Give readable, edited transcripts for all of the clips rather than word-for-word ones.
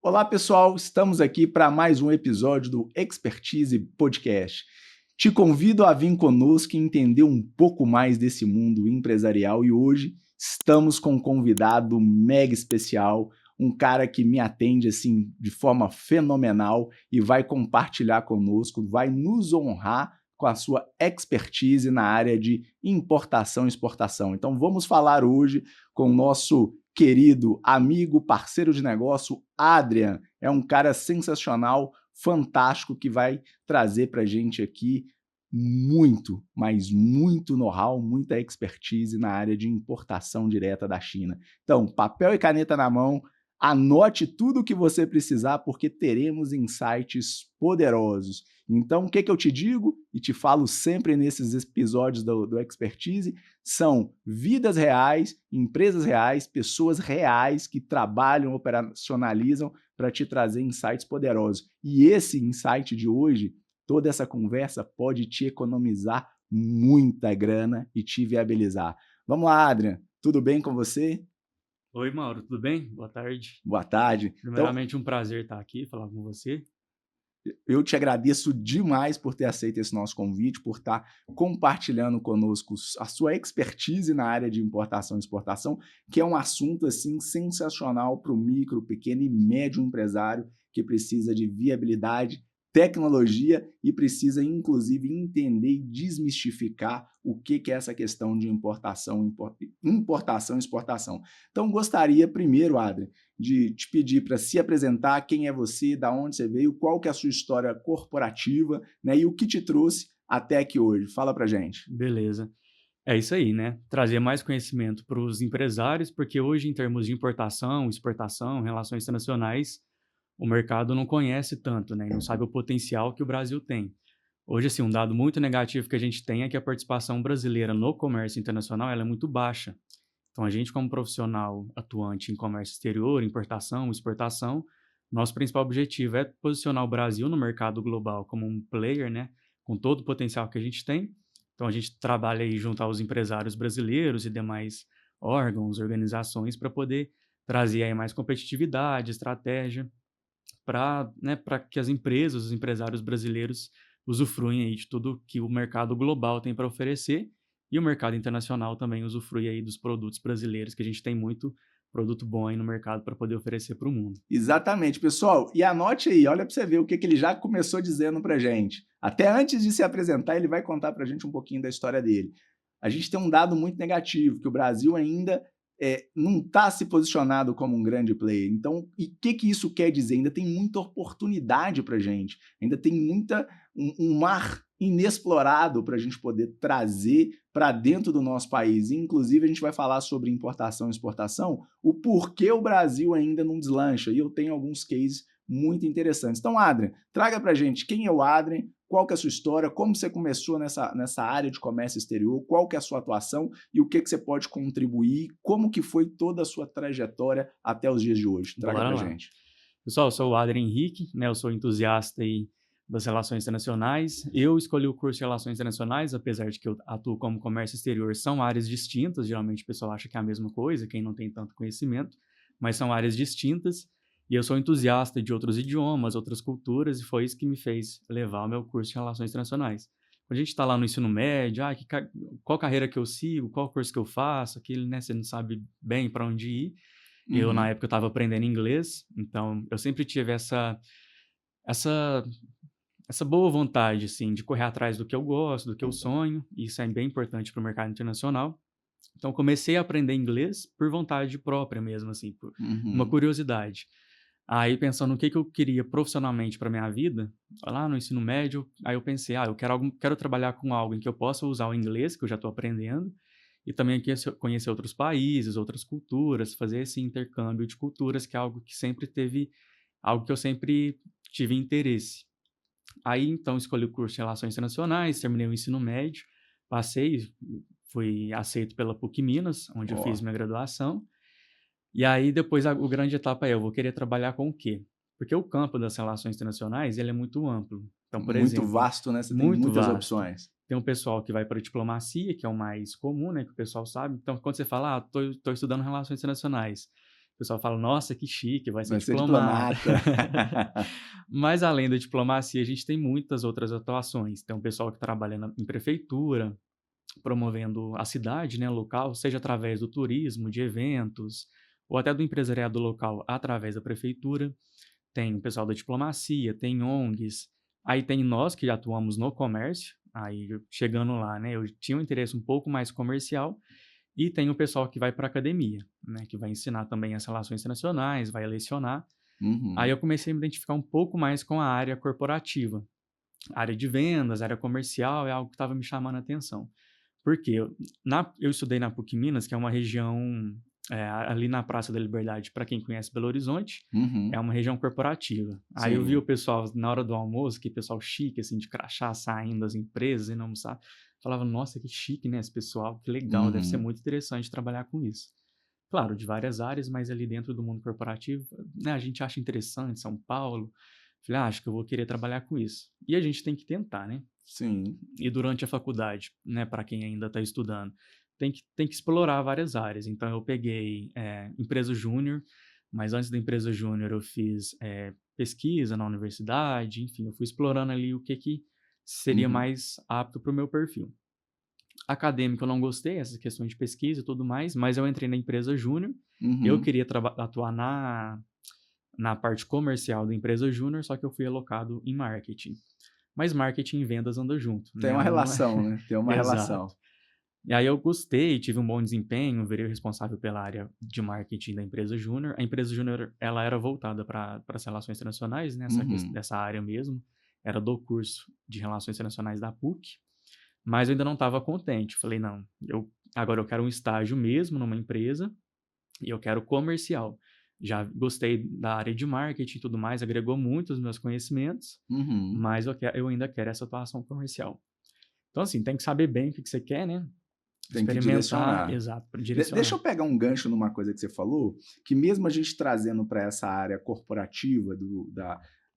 Olá, pessoal! Estamos aqui para mais um episódio do Expertise Podcast. Te convido a vir conosco e entender um pouco mais desse mundo empresarial e hoje estamos com um convidado mega especial, um cara que me atende assim de forma fenomenal e vai compartilhar conosco, vai nos honrar com a sua expertise na área de importação e exportação. Então vamos falar hoje com o nosso querido amigo, parceiro de negócio, Adrian. É um cara sensacional, fantástico, que vai trazer para a gente aqui muito, mas muito know-how, muita expertise na área de importação direta da China. Então, papel e caneta na mão, anote tudo o que você precisar, porque teremos insights poderosos. Então, o que eu te digo e te falo sempre nesses episódios do Expertise, são vidas reais, empresas reais, pessoas reais que trabalham, operacionalizam para te trazer insights poderosos. E esse insight de hoje, toda essa conversa pode te economizar muita grana e te viabilizar. Vamos lá, Adrian, tudo bem com você? Oi, Mauro, tudo bem? Boa tarde. Boa tarde. Então, Primeiramente, um prazer estar aqui, falar com você. eu te agradeço demais por ter aceito esse nosso convite, por estar compartilhando conosco a sua expertise na área de importação e exportação, que é um assunto assim sensacional para o micro, pequeno e médio empresário que precisa de viabilidade, tecnologia e precisa inclusive entender e desmistificar o que é essa questão de importação e exportação. Então gostaria primeiro, Adri, de te pedir para se apresentar, quem é você, da onde você veio, qual que é a sua história corporativa, né, e o que te trouxe até aqui hoje. Fala para gente. Beleza. É isso aí, né? Trazer mais conhecimento para os empresários, porque hoje, em termos de importação, exportação, relações internacionais, o mercado não conhece tanto, né? E não sabe o potencial que o Brasil tem. Hoje, assim, um dado muito negativo que a gente tem é que a participação brasileira no comércio internacional ela é muito baixa. Então, a gente, como profissional atuante em comércio exterior, importação, exportação, nosso principal objetivo é posicionar o Brasil no mercado global como um player, né, com todo o potencial que a gente tem. Então, a gente trabalha aí junto aos empresários brasileiros e demais órgãos, organizações, para poder trazer aí mais competitividade, estratégia, para, né, para que as empresas, os empresários brasileiros usufruem aí de tudo que o mercado global tem para oferecer e o mercado internacional também usufrui aí dos produtos brasileiros, que a gente tem muito produto bom aí no mercado para poder oferecer para o mundo. Exatamente, pessoal. E anote aí, olha para você ver o que ele já começou dizendo para gente. Até antes de se apresentar, ele vai contar para a gente um pouquinho da história dele. A gente tem um dado muito negativo, que o Brasil ainda não está se posicionado como um grande player. Então, e o que isso quer dizer? Ainda tem muita oportunidade para a gente, ainda tem um mar inexplorado para a gente poder trazer para dentro do nosso país. Inclusive, a gente vai falar sobre importação e exportação, o porquê o Brasil ainda não deslancha. E eu tenho alguns cases muito interessantes. Então, Adrian, traga para a gente quem é o Adrian, qual que é a sua história, como você começou nessa área de comércio exterior, qual que é a sua atuação e o que você pode contribuir, como que foi toda a sua trajetória até os dias de hoje. Traga Bora para a lá. gente. Pessoal, eu sou o Adrien Henrique, né? Eu sou entusiasta aí das relações internacionais. Eu escolhi o curso de Relações Internacionais, apesar de que eu atuo como comércio exterior, são áreas distintas. Geralmente o pessoal acha que é a mesma coisa, quem não tem tanto conhecimento, mas são áreas distintas. E eu sou entusiasta de outros idiomas, outras culturas, e foi isso que me fez levar o meu curso de Relações Internacionais. Quando a gente está lá no ensino médio, qual carreira que eu sigo, qual curso que eu faço, aquilo, né? Você não sabe bem para onde ir. Eu, na Uhum. época, estava aprendendo inglês, então eu sempre tive essa essa boa vontade, assim, de correr atrás do que eu gosto, do que eu sonho, e isso é bem importante para o mercado internacional. Então comecei a aprender inglês por vontade própria mesmo, assim, por uma Uhum. curiosidade. Aí pensando no que eu queria profissionalmente para minha vida, lá no ensino médio, aí eu pensei: "Ah, eu quero trabalhar com algo em que eu possa usar o inglês, que eu já estou aprendendo, e também conhecer outros países, outras culturas, fazer esse intercâmbio de culturas, que é algo que eu sempre tive interesse". Aí, então, escolhi o curso de Relações Internacionais, terminei o ensino médio, passei, fui aceito pela PUC Minas, onde eu fiz Ó, minha graduação. E aí, depois, a grande etapa é: eu vou querer trabalhar com o quê? Porque o campo das relações internacionais ele é muito amplo. Então, por muito exemplo, vasto, né? Você tem muito muitas vasto. opções. Tem um pessoal que vai para a diplomacia, que é o mais comum, né, que o pessoal sabe. Então, quando você fala: "Ah, tô estudando relações internacionais", O pessoal fala, nossa, que chique, vai ser Vai ser diplomata. diplomata. Mas além da diplomacia, a gente tem muitas outras atuações. Tem um pessoal que trabalha em prefeitura, promovendo a cidade, né, local, seja através do turismo, de eventos, ou até do empresariado local através da prefeitura. Tem o pessoal da diplomacia, tem ONGs, aí tem nós que atuamos no comércio, aí chegando lá, né, eu tinha um interesse um pouco mais comercial, e tem o pessoal que vai para a academia, né, que vai ensinar também as relações internacionais, vai lecionar. Aí Uhum. eu comecei a me identificar um pouco mais com a área corporativa. A área de vendas, área comercial é algo que estava me chamando a atenção. Porque eu estudei na PUC Minas, que é uma região ali na Praça da Liberdade, para quem conhece Belo Horizonte, é Uhum. uma região corporativa. Aí eu vi o Sim. pessoal na hora do almoço, que pessoal chique, assim, de crachá, saindo das empresas e não almoçar. Falava, nossa, que chique, né, esse pessoal, que legal, deve ser Uhum. muito interessante trabalhar com isso. Claro, de várias áreas, mas ali dentro do mundo corporativo, né, a gente acha interessante, São Paulo. Falei, acho que eu vou querer trabalhar com isso. E a gente tem que tentar, né? Sim. E durante a faculdade, né, para quem ainda está estudando, tem que explorar várias áreas. Então eu peguei empresa júnior, mas antes da empresa júnior eu fiz pesquisa na universidade, enfim, eu fui explorando ali o que seria Uhum. mais apto para o meu perfil. Acadêmico eu não gostei, essas questões de pesquisa e tudo mais, mas eu entrei na empresa júnior, eu Uhum. queria atuar na parte comercial da empresa júnior, só que eu fui alocado em marketing. Mas marketing e vendas andam junto, Tem né? uma Um não é relação, né? Tem uma exato. relação. E aí eu gostei, tive um bom desempenho, virei o responsável pela área de marketing da empresa júnior. A empresa júnior, ela era voltada para as relações internacionais, né, Uhum. dessa área mesmo. Era do curso de relações internacionais da PUC, mas eu ainda não estava contente. Falei, não, agora eu quero um estágio mesmo numa empresa e eu quero comercial. Já gostei da área de marketing e tudo mais, agregou muito os meus conhecimentos, Uhum. mas eu ainda quero essa atuação comercial. Então, assim, tem que saber bem o que você quer, né? Tem que Experimentar, direcionar. exato, para Deixa direcionar. eu pegar um gancho numa coisa que você falou, que mesmo a gente trazendo para essa área corporativa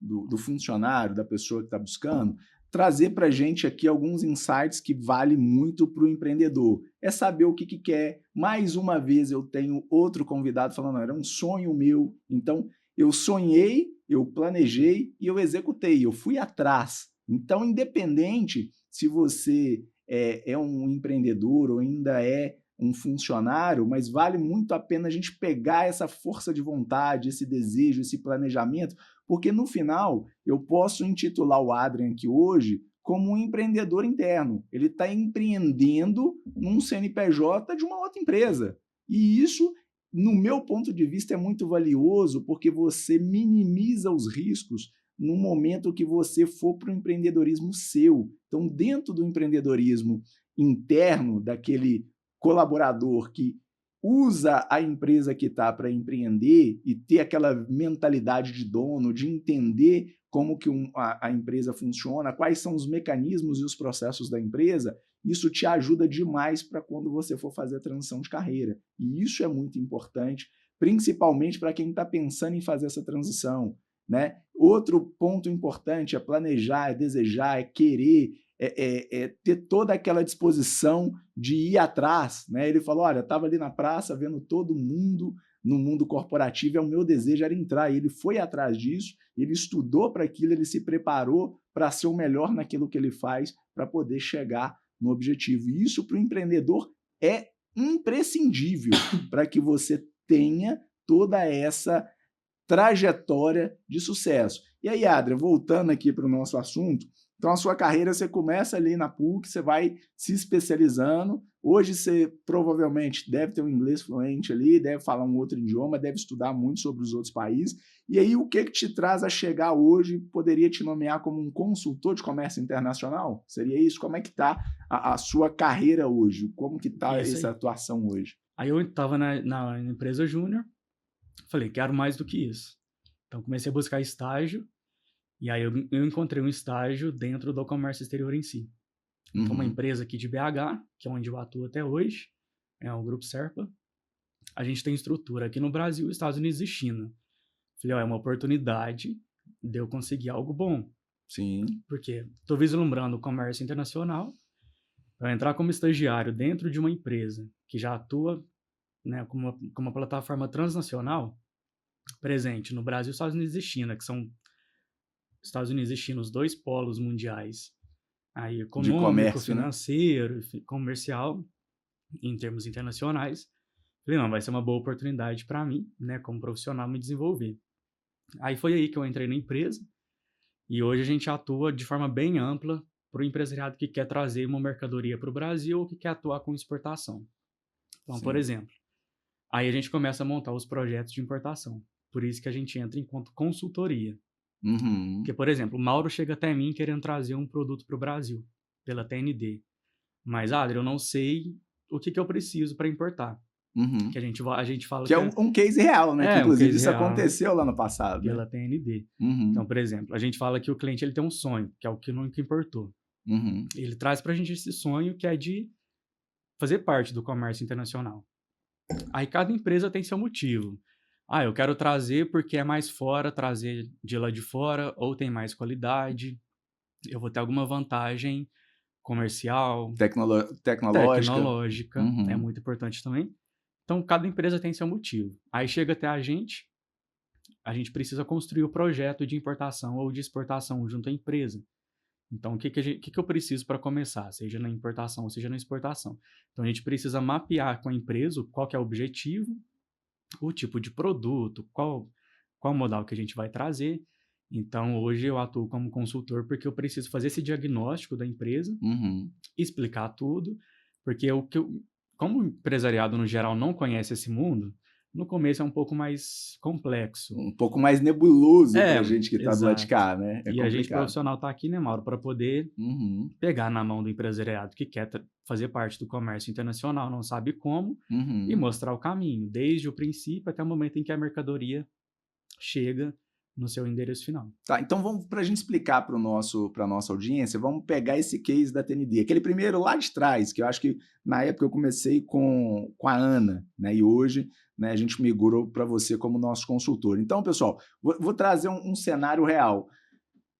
do funcionário, da pessoa que está buscando, trazer para a gente aqui alguns insights que vale muito para o empreendedor. É saber o que quer. Mais uma vez eu tenho outro convidado falando, era um sonho meu. Então, eu sonhei, eu planejei e eu executei, eu fui atrás. Então, independente se você é um empreendedor ou ainda é um funcionário, mas vale muito a pena a gente pegar essa força de vontade, esse desejo, esse planejamento, porque no final eu posso intitular o Adrian aqui hoje como um empreendedor interno. Ele está empreendendo num CNPJ de uma outra empresa. E isso, no meu ponto de vista, é muito valioso porque você minimiza os riscos no momento que você for para o empreendedorismo seu. Então, dentro do empreendedorismo interno, daquele colaborador que usa a empresa que está para empreender e ter aquela mentalidade de dono, de entender como que a empresa funciona, quais são os mecanismos e os processos da empresa, isso te ajuda demais para quando você for fazer a transição de carreira. E isso é muito importante, principalmente para quem está pensando em fazer essa transição. Né? Outro ponto importante é planejar, é desejar, é querer, ter toda aquela disposição de ir atrás. Né? Ele falou, olha, estava ali na praça vendo todo mundo no mundo corporativo, o meu desejo era entrar. E ele foi atrás disso, ele estudou para aquilo, ele se preparou para ser o melhor naquilo que ele faz, para poder chegar no objetivo. E isso para o empreendedor é imprescindível para que você tenha toda essa trajetória de sucesso. E aí, Adria, voltando aqui para o nosso assunto, então a sua carreira você começa ali na PUC, você vai se especializando. Hoje você provavelmente deve ter um inglês fluente ali, deve falar um outro idioma, deve estudar muito sobre os outros países. E aí, o que te traz a chegar hoje? Poderia te nomear como um consultor de comércio internacional? Seria isso? Como é que está a sua carreira hoje? Como que está Isso essa aí. atuação hoje? Aí eu estava na empresa júnior, falei, quero mais do que isso. Então comecei a buscar estágio, e aí eu encontrei um estágio dentro do comércio exterior em si. Então uma Uhum. empresa aqui de BH, que é onde eu atuo até hoje, é o Grupo Serpa. A gente tem estrutura aqui no Brasil, Estados Unidos e China. Falei, ó, é uma oportunidade de eu conseguir algo bom. Sim. Porque estou vislumbrando o comércio internacional, para entrar como estagiário dentro de uma empresa que já atua né, como uma plataforma transnacional presente no Brasil, Estados Unidos e China, que são Estados Unidos e China, os dois polos mundiais, aí De econômico, comércio, né? financeiro, comercial, em termos internacionais. Falei, não, vai ser uma boa oportunidade para mim, né, como profissional, me desenvolver. Aí foi aí que eu entrei na empresa, e hoje a gente atua de forma bem ampla para o empresariado que quer trazer uma mercadoria para o Brasil ou que quer atuar com exportação. Então, por Sim. exemplo, aí a gente começa a montar os projetos de importação. Por isso que a gente entra enquanto consultoria. Uhum. Porque, por exemplo, o Mauro chega até mim querendo trazer um produto para o Brasil, pela TND. Mas, Adri, eu não sei o que eu preciso para importar. Uhum. Que a gente fala Que é um case real, né? Que um inclusive case isso real aconteceu lá no passado, né? pela TND. Uhum. Então, por exemplo, a gente fala que o cliente ele tem um sonho, que é o que nunca importou. Uhum. Ele traz para a gente esse sonho que é de fazer parte do comércio internacional. Aí cada empresa tem seu motivo. Ah, eu quero trazer porque é mais fora, trazer de lá de fora, ou tem mais qualidade, eu vou ter alguma vantagem comercial, Tecnológica. tecnológica, é Uhum. muito importante também. Então, cada empresa tem seu motivo. Aí chega até a gente precisa construir o projeto de importação ou de exportação junto à empresa. Então, o que eu preciso para começar, seja na importação, seja na exportação? Então, a gente precisa mapear com a empresa qual que é o objetivo, o tipo de produto, qual modal que a gente vai trazer. Então, hoje eu atuo como consultor porque eu preciso fazer esse diagnóstico da empresa, Uhum. explicar tudo, porque como o empresariado no geral não conhece esse mundo, no começo é um pouco mais complexo. Um pouco mais nebuloso É, pra gente que tá do lado de exato. cá, né? É E a gente complicado. profissional está aqui, né, Mauro, para poder Uhum. pegar na mão do empresariado que quer fazer parte do comércio internacional, não sabe como, e Uhum. mostrar o caminho, desde o princípio até o momento em que a mercadoria chega no seu endereço final. Tá, então vamos para a gente explicar para a nossa audiência, vamos pegar esse case da TND, aquele primeiro lá de trás, que eu acho que na época eu comecei com a Ana, né? E hoje, né, a gente migrou para você como nosso consultor. Então, pessoal, vou trazer um cenário real. O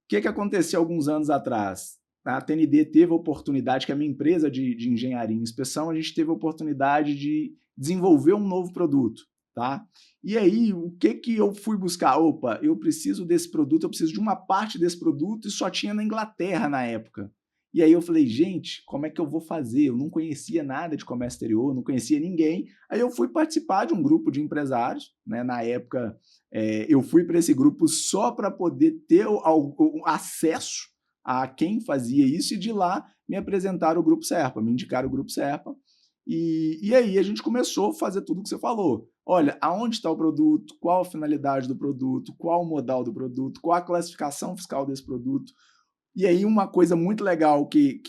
que aconteceu alguns anos atrás? A TND teve a oportunidade, que é a minha empresa de engenharia e inspeção, a gente teve a oportunidade de desenvolver um novo produto, tá? E aí, o que eu fui buscar? Opa, eu preciso desse produto, eu preciso de uma parte desse produto e só tinha na Inglaterra na época. E aí eu falei, gente, como é que eu vou fazer? Eu não conhecia nada de comércio exterior, não conhecia ninguém. Aí eu fui participar de um grupo de empresários, né? Na época, eu fui para esse grupo só para poder ter o acesso a quem fazia isso e de lá me apresentaram o Grupo Serpa, me indicaram o Grupo Serpa. E aí a gente começou a fazer tudo o que você falou. Olha, aonde está o produto, qual a finalidade do produto, qual o modal do produto, qual a classificação fiscal desse produto. E aí uma coisa muito legal que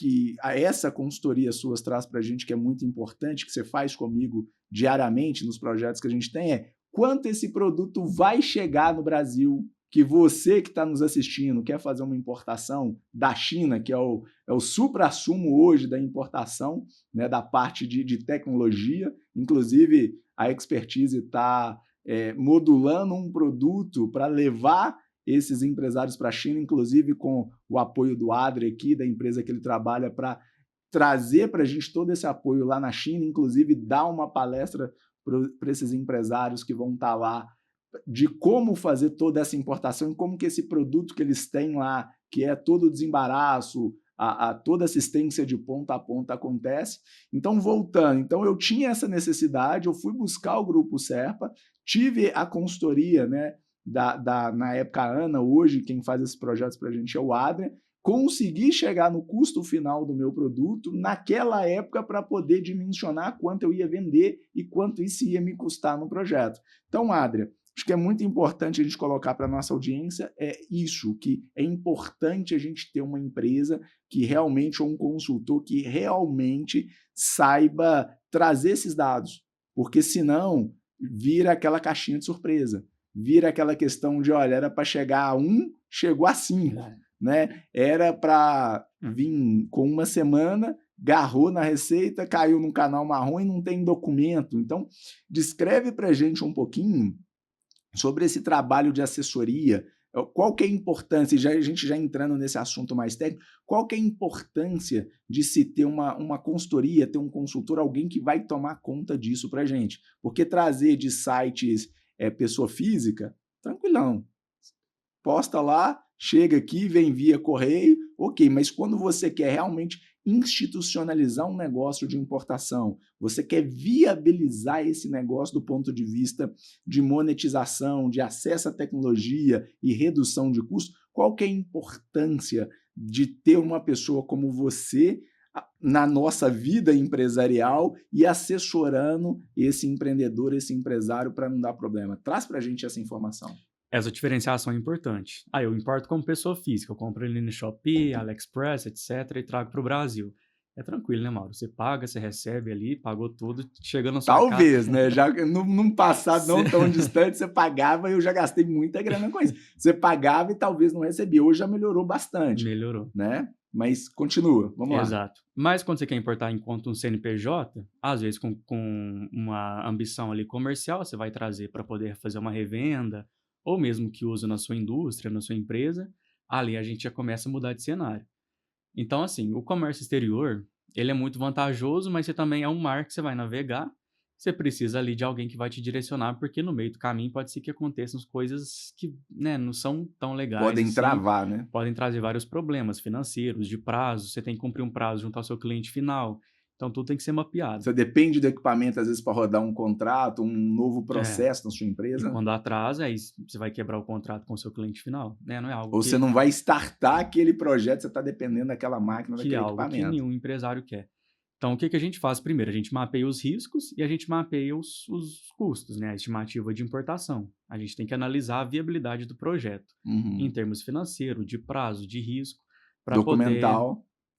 essa consultoria suas traz para a gente, que é muito importante, que você faz comigo diariamente nos projetos que a gente tem, é quanto esse produto vai chegar no Brasil, que você que está nos assistindo quer fazer uma importação da China, que é o suprassumo hoje da importação, né, da parte de tecnologia. Inclusive, a Expertise está modulando um produto para levar esses empresários para a China, inclusive com o apoio do Adri aqui, da empresa que ele trabalha, para trazer para a gente todo esse apoio lá na China, inclusive dar uma palestra para esses empresários que vão estar lá, de como fazer toda essa importação e como que esse produto que eles têm lá, que é todo o desembaraço, toda assistência de ponta a ponta acontece. Então, voltando, então eu tinha essa necessidade, eu fui buscar o Grupo Serpa, tive a consultoria, né, na época a Ana, hoje quem faz esses projetos para a gente é o Adrian, consegui chegar no custo final do meu produto naquela época para poder dimensionar quanto eu ia vender e quanto isso ia me custar no projeto. Então, Adrian, acho que é muito importante a gente colocar para a nossa audiência isso, que é importante a gente ter uma empresa que realmente, ou um consultor que realmente saiba trazer esses dados, porque senão vira aquela caixinha de surpresa, vira aquela questão de, olha, era para chegar a 1, chegou a 5, né? Era para vir com uma semana, garrou na receita, caiu num canal marrom e não tem documento. Então, descreve para a gente um pouquinho sobre esse trabalho de assessoria, Qual que é a importância, a gente já entrando nesse assunto mais técnico, qual que é a importância de se ter uma consultoria, ter um consultor, alguém que vai tomar conta disso para a gente? Porque trazer de sites pessoa física, tranquilão. Posta lá, chega aqui, vem via correio, ok, mas quando você quer realmente institucionalizar um negócio de importação, você quer viabilizar esse negócio do ponto de vista de monetização, de acesso à tecnologia e redução de custos, qual que é a importância de ter uma pessoa como você na nossa vida empresarial e assessorando esse empreendedor, esse empresário para não dar problema? Traz para a gente essa informação. Essa diferenciação é importante. Eu importo como pessoa física, eu compro ele no Shopee, AliExpress, etc. e trago para o Brasil. É tranquilo, né, Mauro? Você paga, você recebe ali, pagou tudo, chegando na sua casa. Talvez, né? Já num passado não tão distante, você pagava e eu já gastei muita grana com isso. Você pagava e talvez não recebia. Hoje já melhorou bastante. Melhorou. Né? Mas continua, vamos lá. Exato. Mas quando você quer importar enquanto um CNPJ, às vezes com uma ambição ali comercial, você vai trazer para poder fazer uma revenda, ou mesmo que use na sua indústria, na sua empresa, ali a gente já começa a mudar de cenário. Então, assim, o comércio exterior, ele é muito vantajoso, mas você também é um mar que você vai navegar, você precisa ali de alguém que vai te direcionar, porque no meio do caminho pode ser que aconteçam coisas que, né, não são tão legais. Podem assim, travar, né? Podem trazer vários problemas financeiros, de prazo, você tem que cumprir um prazo junto ao seu cliente final. Então, tudo tem que ser mapeado. Você depende do equipamento, às vezes, para rodar um contrato, um novo processo na sua empresa. E quando atrasa, aí você vai quebrar o contrato com o seu cliente final. Né? Não é algo Ou você não vai startar aquele projeto, você está dependendo daquela máquina, daquele equipamento. Que nenhum empresário quer. Então, o que a gente faz primeiro? A gente mapeia os riscos e a gente mapeia os custos, né? A estimativa de importação. A gente tem que analisar a viabilidade do projeto, em termos financeiros, de prazo, de risco, para poder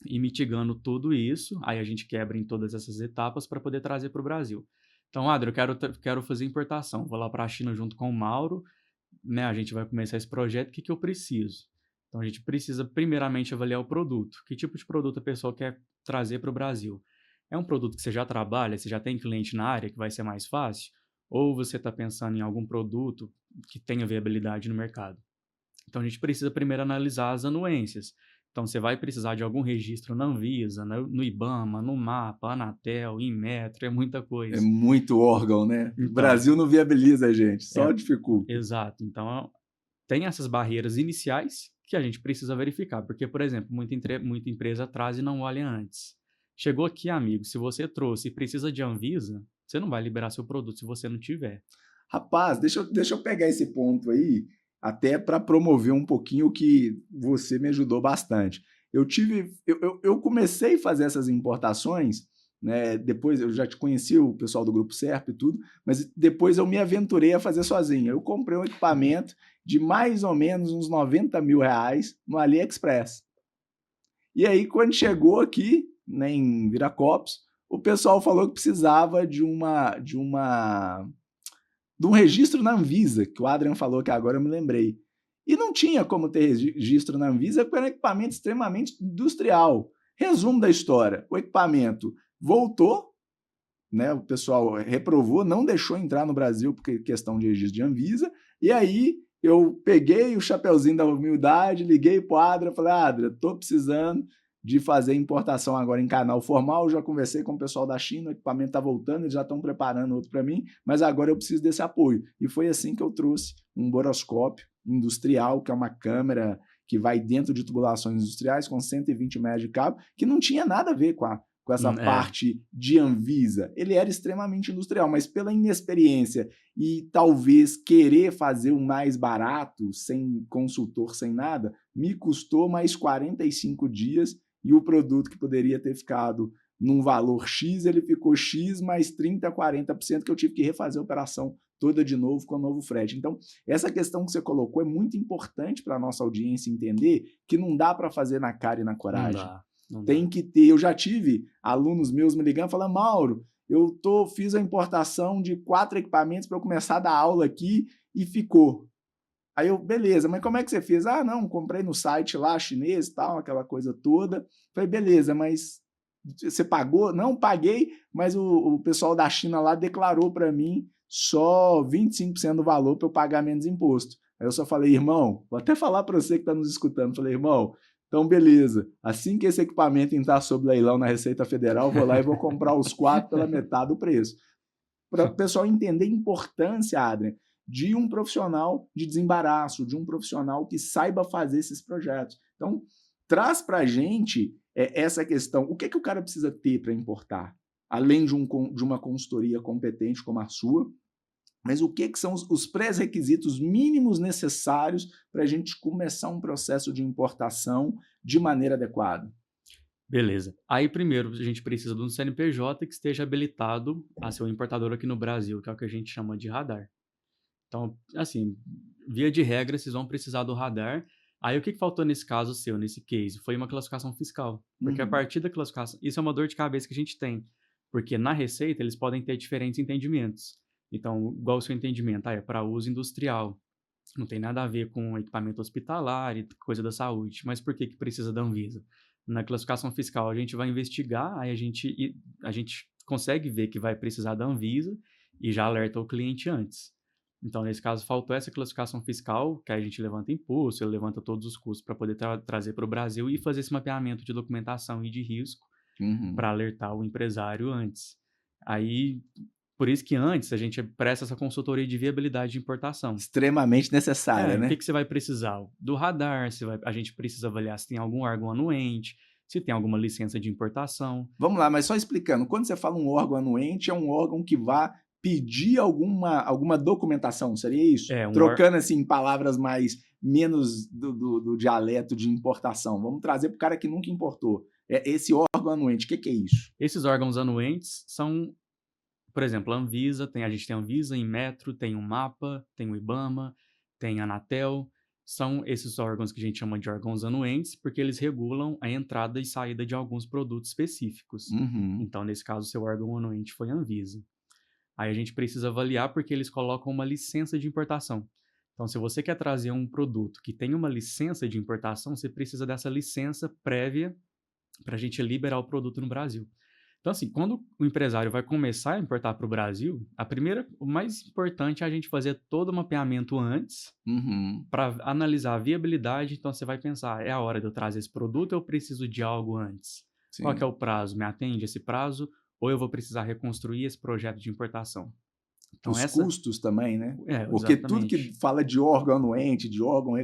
ir mitigando tudo isso. Aí a gente quebra em todas essas etapas para poder trazer para o Brasil. Então, Adri, eu quero fazer importação. Vou lá para a China junto com o Mauro, né? A gente vai começar esse projeto. O que eu preciso? Então, a gente precisa primeiramente avaliar o produto. Que tipo de produto a pessoa quer trazer para o Brasil? É um produto que você já trabalha, você já tem cliente na área, que vai ser mais fácil? Ou você está pensando em algum produto que tenha viabilidade no mercado? Então, a gente precisa primeiro analisar as anuências. Então, você vai precisar de algum registro na Anvisa, no IBAMA, no MAPA, Anatel, Inmetro, é muita coisa. É muito órgão, né? Então, o Brasil não viabiliza a gente, só dificulta. Exato. Então, tem essas barreiras iniciais que a gente precisa verificar. Porque, por exemplo, muita empresa traz e não olha antes. Chegou aqui, amigo, se você trouxe e precisa de Anvisa, você não vai liberar seu produto se você não tiver. Rapaz, deixa eu pegar esse ponto aí, até para promover um pouquinho o que você me ajudou bastante. Eu comecei a fazer essas importações, né? Depois eu já te conheci, o pessoal do Grupo Serp e tudo, mas depois eu me aventurei a fazer sozinho. Eu comprei um equipamento de mais ou menos uns 90 mil reais no AliExpress. E aí, quando chegou aqui, né, em Viracopos, o pessoal falou que precisava de um registro na Anvisa, que o Adrian falou que agora eu me lembrei. E não tinha como ter registro na Anvisa, porque era um equipamento extremamente industrial. Resumo da história, o equipamento voltou, né, o pessoal reprovou, não deixou entrar no Brasil por questão de registro de Anvisa, e aí eu peguei o chapeuzinho da humildade, liguei para o Adrian, falei, Adrian, estou precisando de fazer importação agora em canal formal, já conversei com o pessoal da China, o equipamento está voltando, eles já estão preparando outro para mim, mas agora eu preciso desse apoio. E foi assim que eu trouxe um boroscópio industrial, que é uma câmera que vai dentro de tubulações industriais com 120 metros de cabo, que não tinha nada a ver com essa parte de Anvisa. Ele era extremamente industrial, mas pela inexperiência e talvez querer fazer o mais barato, sem consultor, sem nada, me custou mais 45 dias e o produto que poderia ter ficado num valor X, ele ficou X mais 30%, 40% que eu tive que refazer a operação toda de novo com o novo frete. Então, essa questão que você colocou é muito importante para a nossa audiência entender que não dá para fazer na cara e na coragem. Não tem que ter. Eu já tive alunos meus me ligando falando, Mauro, fiz a importação de 4 equipamentos para eu começar a dar aula aqui e ficou. Aí eu, beleza, mas como é que você fez? Ah, não, comprei no site lá chinês e tal, aquela coisa toda. Falei, beleza, mas você pagou? Não, paguei, mas o pessoal da China lá declarou para mim só 25% do valor para eu pagar menos imposto. Aí eu só falei, irmão, vou até falar para você que está nos escutando, falei, irmão, então beleza, assim que esse equipamento entrar sob leilão na Receita Federal, eu vou lá e vou comprar os 4 pela metade do preço. Para o pessoal entender a importância, Adrian, de um profissional de desembaraço, de um profissional que saiba fazer esses projetos. Então, traz para a gente essa questão, o que o cara precisa ter para importar? Além de uma consultoria competente como a sua, mas o que são os pré-requisitos mínimos necessários para a gente começar um processo de importação de maneira adequada? Beleza. Aí, primeiro, a gente precisa de um CNPJ que esteja habilitado a ser um importador aqui no Brasil, que é o que a gente chama de radar. Então, assim, via de regra, vocês vão precisar do radar. Aí, o que faltou nesse caso seu, nesse case? Foi uma classificação fiscal. Porque a partir da classificação... Isso é uma dor de cabeça que a gente tem. Porque na Receita, eles podem ter diferentes entendimentos. Então, igual o seu entendimento, é para uso industrial. Não tem nada a ver com equipamento hospitalar e coisa da saúde. Mas por que precisa da Anvisa? Na classificação fiscal, a gente vai investigar, aí a gente consegue ver que vai precisar da Anvisa e já alerta o cliente antes. Então, nesse caso, faltou essa classificação fiscal, que aí a gente levanta imposto, ele levanta todos os custos para poder trazer para o Brasil e fazer esse mapeamento de documentação e de risco para alertar o empresário antes. Aí, por isso que antes a gente presta essa consultoria de viabilidade de importação. Extremamente necessária, né? O que você vai precisar? Do radar, a gente precisa avaliar se tem algum órgão anuente, se tem alguma licença de importação. Vamos lá, mas só explicando, quando você fala um órgão anuente, é um órgão que vai pedir alguma documentação, seria isso? Trocando assim em palavras menos do dialeto de importação. Vamos trazer para o cara que nunca importou. Esse órgão anuente, o que é isso? Esses órgãos anuentes são, por exemplo, a Anvisa, a gente tem a Anvisa, Inmetro, tem o MAPA, tem o IBAMA, tem a Anatel. São esses órgãos que a gente chama de órgãos anuentes, porque eles regulam a entrada e saída de alguns produtos específicos. Então, nesse caso, seu órgão anuente foi a Anvisa. Aí a gente precisa avaliar porque eles colocam uma licença de importação. Então, se você quer trazer um produto que tem uma licença de importação, você precisa dessa licença prévia para a gente liberar o produto no Brasil. Então, assim, quando o empresário vai começar a importar para o Brasil, o mais importante é a gente fazer todo o mapeamento antes para analisar a viabilidade. Então, você vai pensar, é a hora de eu trazer esse produto ou eu preciso de algo antes? Sim. Qual que é o prazo? Me atende esse prazo? Ou eu vou precisar reconstruir esse projeto de importação? Então, os custos também, né? Porque tudo que fala de órgão anuente, de órgão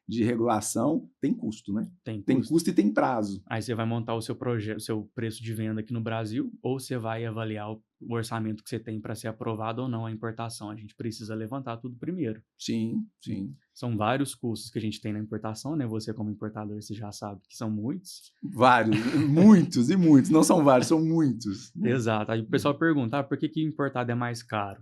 de regulação, tem custo, né? Tem custo e tem prazo. Aí você vai montar o seu projeto, o seu preço de venda aqui no Brasil, ou você vai avaliar o orçamento que você tem para ser aprovado ou não a importação. A gente precisa levantar tudo primeiro. Sim. São vários custos que a gente tem na importação, né? Você como importador, você já sabe que são muitos. Vários, muitos e muitos. Não são vários, são muitos. Exato. Aí o pessoal pergunta, por que importado é mais caro?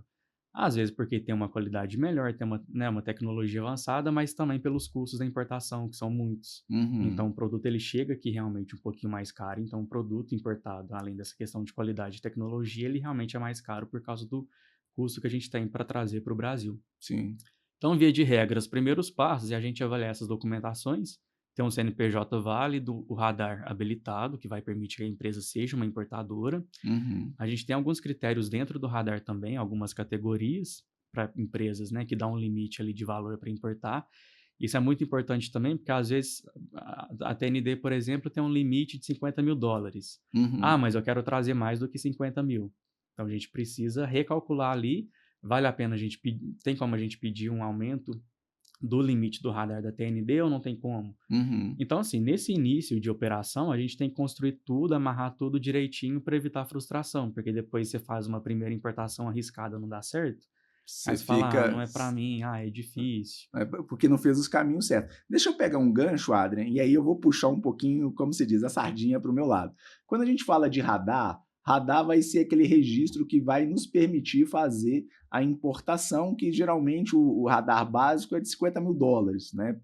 Às vezes porque tem uma qualidade melhor, tem uma tecnologia avançada, mas também pelos custos da importação, que são muitos. Então, o produto ele chega aqui realmente um pouquinho mais caro. Então, o produto importado, além dessa questão de qualidade e tecnologia, ele realmente é mais caro por causa do custo que a gente tem para trazer para o Brasil. Sim. Então, via de regra, os primeiros passos é a gente avaliar essas documentações, ter um CNPJ válido, o radar habilitado, que vai permitir que a empresa seja uma importadora. A gente tem alguns critérios dentro do radar também, algumas categorias para empresas, né, que dá um limite ali de valor para importar. Isso é muito importante também, porque às vezes a TND, por exemplo, tem um limite de $50 mil. Mas eu quero trazer mais do que 50 mil. Então, a gente precisa recalcular ali. Vale a pena a gente pedir, tem como a gente pedir um aumento do limite do radar da TND ou não tem como? Então, assim, nesse início de operação, a gente tem que construir tudo, amarrar tudo direitinho para evitar frustração, porque depois você faz uma primeira importação arriscada, não dá certo. Aí você fala, não é para mim, é difícil. É porque não fez os caminhos certos. Deixa eu pegar um gancho, Adrian, e aí eu vou puxar um pouquinho, como se diz, a sardinha para o meu lado. Quando a gente fala de radar vai ser aquele registro que vai nos permitir fazer a importação, que geralmente o radar básico é de $50 mil, né?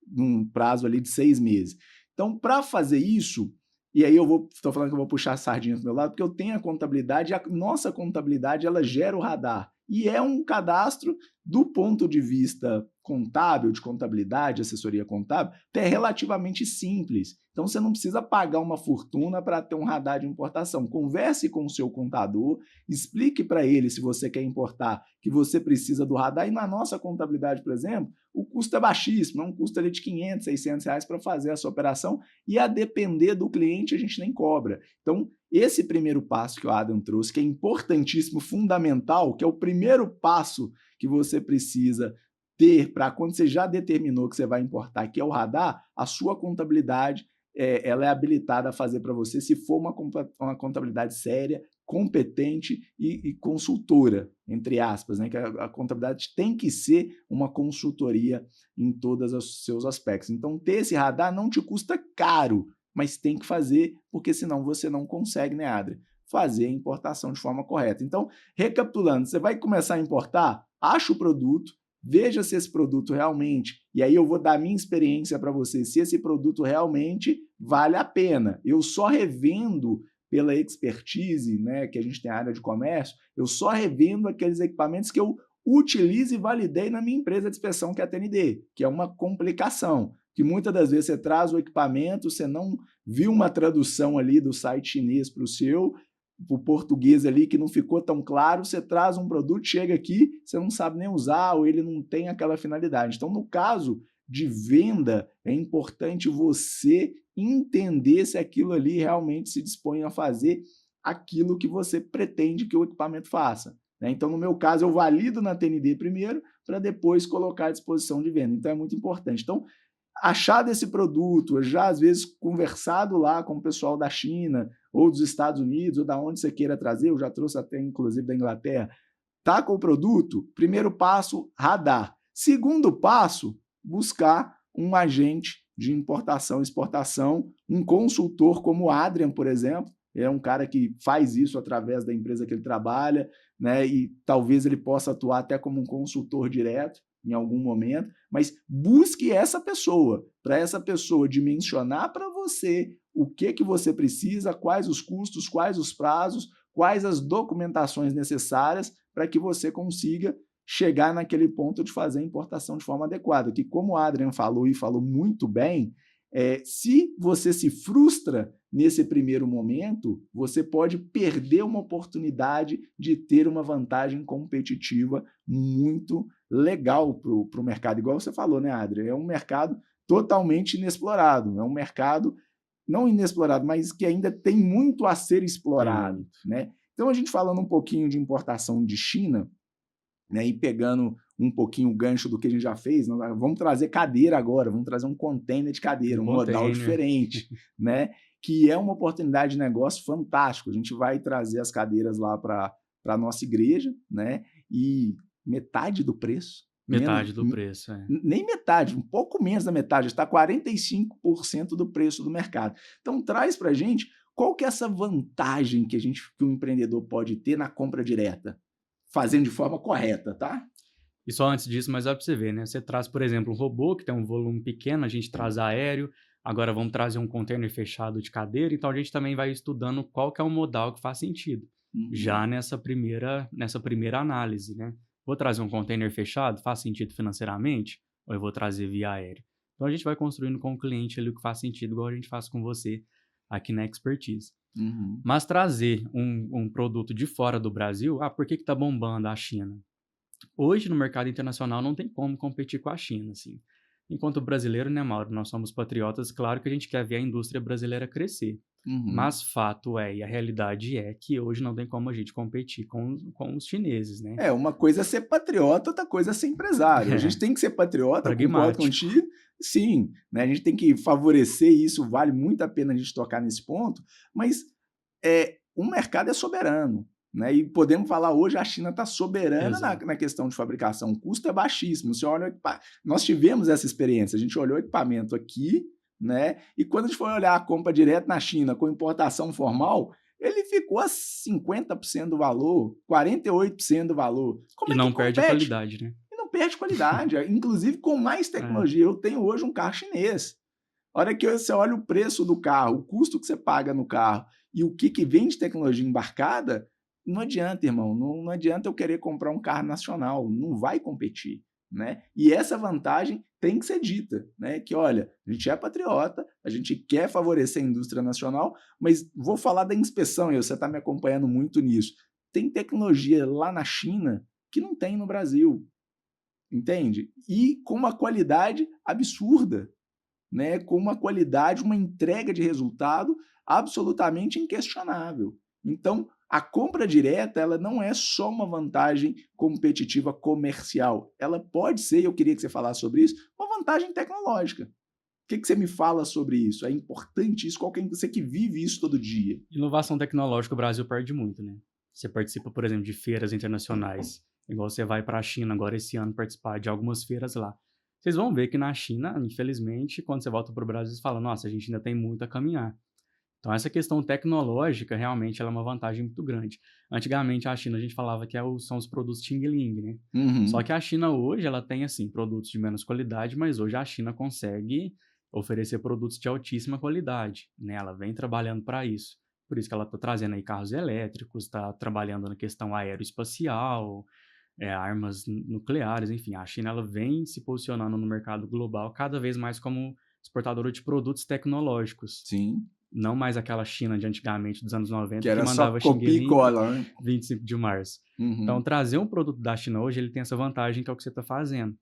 Num prazo ali de 6 meses. Então, para fazer isso, e aí estou falando que eu vou puxar a sardinha do meu lado, porque eu tenho a contabilidade, a nossa contabilidade, ela gera o radar. E é um cadastro do ponto de vista contábil, de contabilidade, assessoria contábil, é relativamente simples. Então, você não precisa pagar uma fortuna para ter um radar de importação. Converse com o seu contador, explique para ele, se você quer importar, que você precisa do radar. E na nossa contabilidade, por exemplo, o custo é baixíssimo, é um custo ali de R$500, R$600 para fazer essa operação, e a depender do cliente, a gente nem cobra. Então, esse primeiro passo que o Adam trouxe, que é importantíssimo, fundamental, que é o primeiro passo que você precisa ter para quando você já determinou que você vai importar, que é o radar, a sua contabilidade ela é habilitada a fazer para você se for uma contabilidade séria, competente e consultora, entre aspas, né? Que a contabilidade tem que ser uma consultoria em todos os seus aspectos. Então, ter esse radar não te custa caro, mas tem que fazer, porque senão você não consegue, né, Adri? Fazer a importação de forma correta. Então, recapitulando, você vai começar a importar, acha o produto, veja se esse produto realmente, e aí eu vou dar a minha experiência para você, se esse produto realmente vale a pena. Eu só revendo pela expertise, né, que a gente tem a área de comércio, eu só revendo aqueles equipamentos que eu utilizo e validei na minha empresa de inspeção, que é a TND, que é uma complicação, que muitas das vezes você traz o equipamento, você não viu uma tradução ali do site chinês para o português ali que não ficou tão claro, você traz um produto, chega aqui, você não sabe nem usar ou ele não tem aquela finalidade. Então, no caso de venda, é importante você entender se aquilo ali realmente se dispõe a fazer aquilo que você pretende que o equipamento faça. Né? Então, no meu caso, eu valido na TND primeiro para depois colocar à disposição de venda. Então, é muito importante. Então, achado esse produto, já às vezes conversado lá com o pessoal da China ou dos Estados Unidos, ou da onde você queira trazer, eu já trouxe até inclusive da Inglaterra, tá com o produto, primeiro passo, radar. Segundo passo, buscar um agente de importação e exportação, um consultor como o Adrian, por exemplo, é um cara que faz isso através da empresa que ele trabalha, né? E talvez ele possa atuar até como um consultor direto em algum momento, mas busque essa pessoa, para essa pessoa dimensionar para você o que você precisa, quais os custos, quais os prazos, quais as documentações necessárias para que você consiga chegar naquele ponto de fazer a importação de forma adequada, que como o Adrian falou e falou muito bem, se você se frustra nesse primeiro momento, você pode perder uma oportunidade de ter uma vantagem competitiva muito legal para o mercado. Igual você falou, né, Adrian? É um mercado totalmente inexplorado, é um mercado não inexplorado, mas que ainda tem muito a ser explorado. Né? Então, a gente falando um pouquinho de importação de China, né, e pegando um pouquinho o gancho do que a gente já fez, vamos trazer cadeira agora, vamos trazer um container de cadeira, um modal diferente, né, que é uma oportunidade de negócio fantástico. A gente vai trazer as cadeiras lá para a nossa igreja, né, e metade do preço. Metade do preço, Nem metade, um pouco menos da metade, está 45% do preço do mercado. Então, traz para a gente qual que é essa vantagem que o empreendedor pode ter na compra direta, fazendo de forma correta, tá? E só antes disso, mas dá para você ver, né? Você traz, por exemplo, um robô que tem um volume pequeno, a gente traz aéreo, agora vamos trazer um container fechado de cadeira, então a gente também vai estudando qual que é o modal que faz sentido, já nessa primeira análise, né? Vou trazer um container fechado, faz sentido financeiramente? Ou eu vou trazer via aéreo? Então a gente vai construindo com o cliente ali o que faz sentido, igual a gente faz com você aqui na Expertise. Mas trazer um produto de fora do Brasil, por que está bombando a China? Hoje, no mercado internacional, não tem como competir com a China, assim. Enquanto brasileiro, né, Mauro? Nós somos patriotas, claro que a gente quer ver a indústria brasileira crescer. Mas fato e a realidade é que hoje não tem como a gente competir com os chineses, né? Uma coisa é ser patriota, outra coisa é ser empresário. A gente tem que ser patriota, concordo contigo. Sim, né? A gente tem que favorecer isso, vale muito a pena a gente tocar nesse ponto, mas o mercado é soberano. Né? E podemos falar hoje, a China está soberana na questão de fabricação, o custo é baixíssimo. Você olha, nós tivemos essa experiência, a gente olhou o equipamento aqui, né? E quando a gente foi olhar a compra direta na China com importação formal, ele ficou a 50% do valor, 48% do valor. Como e não perde a qualidade, né? E não perde qualidade, inclusive com mais tecnologia. Eu tenho hoje um carro chinês. A hora que você olha o preço do carro, o custo que você paga no carro e o que vem de tecnologia embarcada, não adianta, irmão, não adianta eu querer comprar um carro nacional, não vai competir. né? E essa vantagem tem que ser dita, né? Que, olha, a gente é patriota, a gente quer favorecer a indústria nacional, mas vou falar da inspeção, e você está me acompanhando muito nisso. Tem tecnologia lá na China que não tem no Brasil, entende? E com uma qualidade absurda, né? Com uma qualidade, uma entrega de resultado absolutamente inquestionável. Então, a compra direta, ela não é só uma vantagem competitiva comercial. Ela pode ser, eu queria que você falasse sobre isso, uma vantagem tecnológica. O que você me fala sobre isso? É importante isso? Qual que é você que vive isso todo dia? Inovação tecnológica, o Brasil perde muito, né? Você participa, por exemplo, de feiras internacionais, igual você vai para a China agora esse ano participar de algumas feiras lá. Vocês vão ver que na China, infelizmente, quando você volta para o Brasil, você fala, nossa, a gente ainda tem muito a caminhar. Então, essa questão tecnológica, realmente, ela é uma vantagem muito grande. Antigamente, a China, a gente falava que são os produtos Xing Ling, né? Só Uhum. que a China hoje, ela tem, assim, produtos de menos qualidade, mas hoje a China consegue oferecer produtos de altíssima qualidade, né? Ela vem trabalhando para isso. Por isso que ela está trazendo aí carros elétricos, está trabalhando na questão aeroespacial, armas nucleares, enfim. A China, ela vem se posicionando no mercado global cada vez mais como exportadora de produtos tecnológicos. Sim. Não mais aquela China de antigamente, dos anos Que 90, que era só mandava Xing copia e Ling cola, né? 25 de março. Então, Uhum. trazer um produto da China hoje, ele tem essa vantagem que é o que você está fazendo.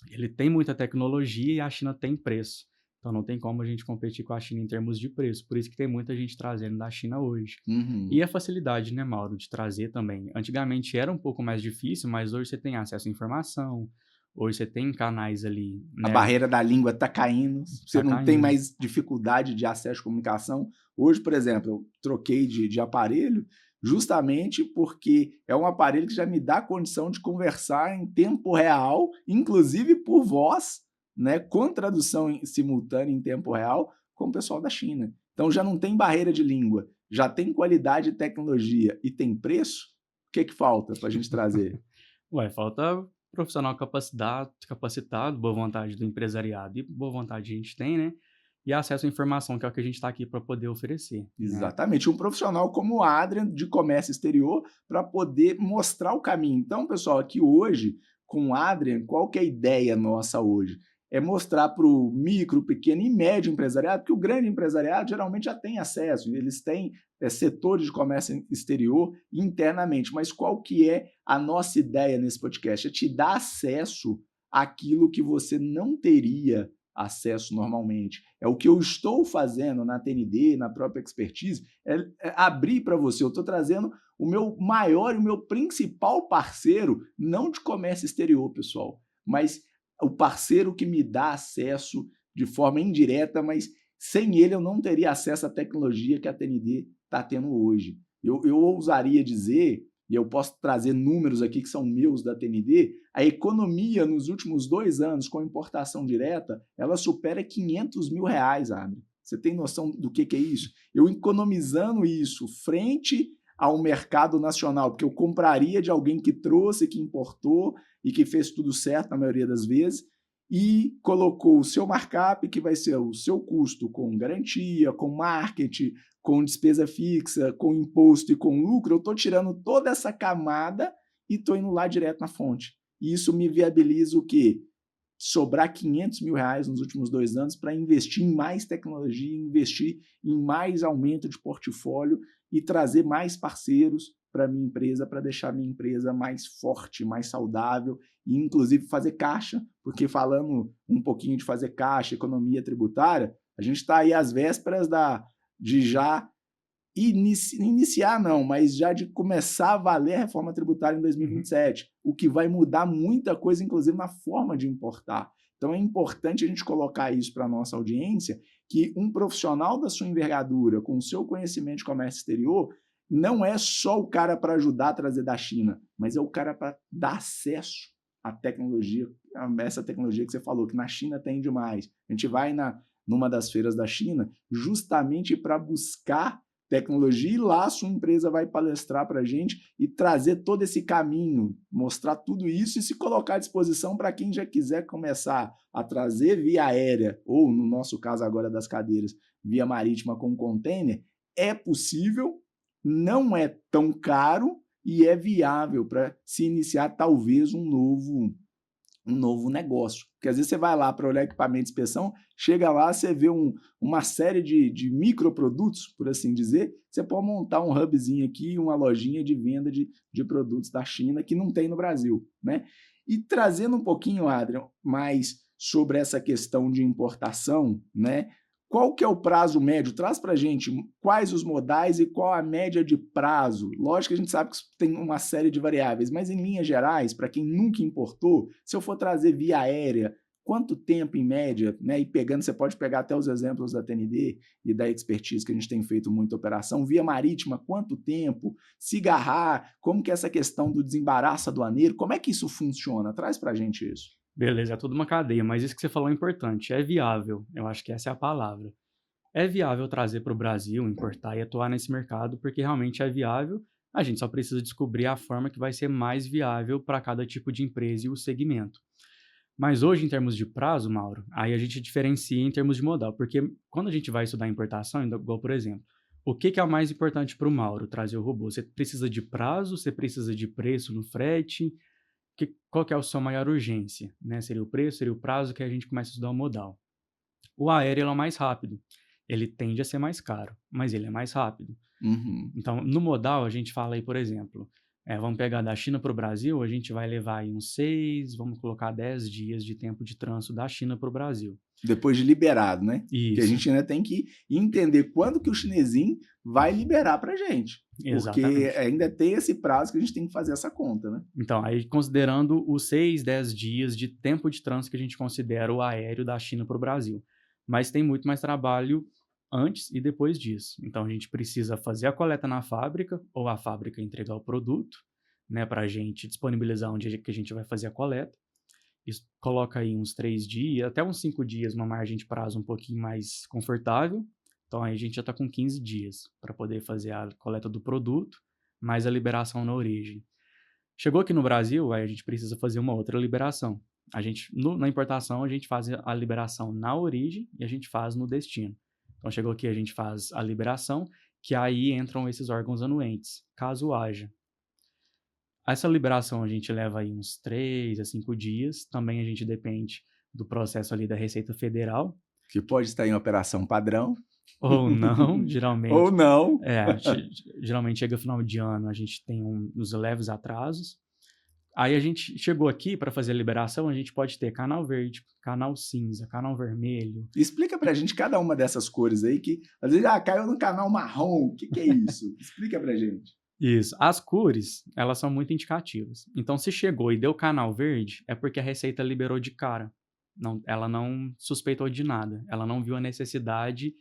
Ele tem muita tecnologia e a China tem preço. Então, não tem como a gente competir com a China em termos de preço. Por isso que tem muita gente trazendo da China hoje. E Uhum. a facilidade, né, Mauro, de trazer também. Antigamente era um pouco mais difícil, mas hoje você tem acesso à informação, hoje você tem canais ali, A né, barreira da língua está caindo, você tá não tem caindo. mais dificuldade de acesso à comunicação. Hoje, por exemplo, eu troquei de aparelho justamente porque é um aparelho que já me dá condição de conversar em tempo real, inclusive por voz, né, com tradução simultânea em tempo real, com o pessoal da China. Então já não tem barreira de língua, já tem qualidade de tecnologia e tem preço. O que falta para a gente trazer? Ué, falta profissional capacitado, boa vontade do empresariado e boa vontade a gente tem, né? E acesso à informação, que é o que a gente está aqui para poder oferecer, né? Exatamente, um profissional como o Adrian de comércio exterior para poder mostrar o caminho. Então, pessoal, aqui hoje com o Adrian, qual que é a ideia nossa hoje? É mostrar para o micro, pequeno e médio empresariado, que o grande empresariado geralmente já tem acesso, eles têm setores de comércio exterior internamente, mas qual que é a nossa ideia nesse podcast? É te dar acesso àquilo que você não teria acesso normalmente. É o que eu estou fazendo na TND, na própria expertise, é abrir para você. Eu estou trazendo o meu maior e o meu principal parceiro, não de comércio exterior, pessoal, mas o parceiro que me dá acesso de forma indireta, mas sem ele eu não teria acesso à tecnologia que a TND está tendo hoje. Eu ousaria dizer, e eu posso trazer números aqui que são meus da TND, a economia nos últimos 2 anos com importação direta, ela supera 500 mil reais, Adri. Você tem noção do que é isso? Eu economizando isso frente ao mercado nacional, porque eu compraria de alguém que trouxe, que importou e que fez tudo certo na maioria das vezes, e colocou o seu markup, que vai ser o seu custo com garantia, com marketing, com despesa fixa, com imposto e com lucro, eu estou tirando toda essa camada e estou indo lá direto na fonte. E isso me viabiliza o quê? Sobrar 500 mil reais nos últimos 2 anos para investir em mais tecnologia, investir em mais aumento de portfólio e trazer mais parceiros para a minha empresa, para deixar a minha empresa mais forte, mais saudável e, inclusive, fazer caixa, porque falando um pouquinho de fazer caixa, economia tributária, a gente está aí às vésperas de já iniciar não, mas já de começar a valer a reforma tributária em 2027, o que vai mudar muita coisa, inclusive na forma de importar. Então é importante a gente colocar isso para a nossa audiência, que um profissional da sua envergadura, com o seu conhecimento de comércio exterior, não é só o cara para ajudar a trazer da China, mas é o cara para dar acesso à tecnologia, essa tecnologia que você falou, que na China tem demais. A gente vai numa das feiras da China justamente para buscar tecnologia e lá a sua empresa vai palestrar para a gente e trazer todo esse caminho, mostrar tudo isso e se colocar à disposição para quem já quiser começar a trazer via aérea, ou no nosso caso agora das cadeiras, via marítima com container, é possível, não é tão caro e é viável para se iniciar talvez um um novo negócio. Porque às vezes você vai lá para olhar equipamento de inspeção, chega lá, você vê uma série de microprodutos, por assim dizer, você pode montar um hubzinho aqui, uma lojinha de venda de produtos da China que não tem no Brasil, né? E trazendo um pouquinho, Adrian, mais sobre essa questão de importação, né? Qual que é o prazo médio? Traz para a gente quais os modais e qual a média de prazo. Lógico que a gente sabe que tem uma série de variáveis, mas em linhas gerais, para quem nunca importou, se eu for trazer via aérea, quanto tempo em média, né? E pegando, você pode pegar até os exemplos da TND e da Expertise, que a gente tem feito muita operação. Via marítima, quanto tempo? Cigarrar, como que é essa questão do desembaraço aduaneiro, como é que isso funciona? Traz para a gente isso. Beleza, é tudo uma cadeia, mas isso que você falou é importante. É viável, eu acho que essa é a palavra. É viável trazer para o Brasil, importar e atuar nesse mercado, porque realmente é viável. A gente só precisa descobrir a forma que vai ser mais viável para cada tipo de empresa e o segmento. Mas hoje, em termos de prazo, Mauro, aí a gente diferencia em termos de modal, porque quando a gente vai estudar importação, igual por exemplo, o que é o mais importante para o Mauro trazer o robô? Você precisa de prazo, você precisa de preço no frete, qual que é a sua maior urgência, né? Seria o preço, seria o prazo, que a gente começa a estudar o modal. O aéreo ele é o mais rápido, ele tende a ser mais caro, mas ele é mais rápido. Uhum. Então, no modal, a gente fala aí, por exemplo, vamos pegar da China para o Brasil, a gente vai levar aí uns 6, vamos colocar 10 dias de tempo de trânsito da China para o Brasil. Depois de liberado, né? Isso. Que a gente ainda tem que entender quando que o chinesinho vai liberar para a gente. Exatamente. Porque ainda tem esse prazo que a gente tem que fazer essa conta, né? Então, aí considerando os 6, 10 dias de tempo de trânsito que a gente considera o aéreo da China para o Brasil. Mas tem muito mais trabalho antes e depois disso. Então, a gente precisa fazer a coleta na fábrica, ou a fábrica entregar o produto, né, para a gente disponibilizar onde que a gente vai fazer a coleta. Isso coloca aí uns 3 dias, até uns 5 dias, uma margem de prazo um pouquinho mais confortável. Então, aí a gente já está com 15 dias para poder fazer a coleta do produto, mais a liberação na origem. Chegou aqui no Brasil, aí a gente precisa fazer uma outra liberação. Na importação, a gente faz a liberação na origem e a gente faz no destino. Então, chegou aqui, a gente faz a liberação, que aí entram esses órgãos anuentes, caso haja. Essa liberação a gente leva aí uns 3 a 5 dias. Também a gente depende do processo ali da Receita Federal. Que pode estar em operação padrão. Ou não, geralmente. Ou não. Geralmente chega final de ano, a gente tem uns leves atrasos. Aí a gente chegou aqui para fazer a liberação, a gente pode ter canal verde, canal cinza, canal vermelho. Explica pra gente cada uma dessas cores aí, que às vezes caiu no canal marrom, o que é isso? Explica pra gente. Isso. As cores, elas são muito indicativas. Então, se chegou e deu canal verde, é porque a Receita liberou de cara. Ela não suspeitou de nada. Ela não viu a necessidade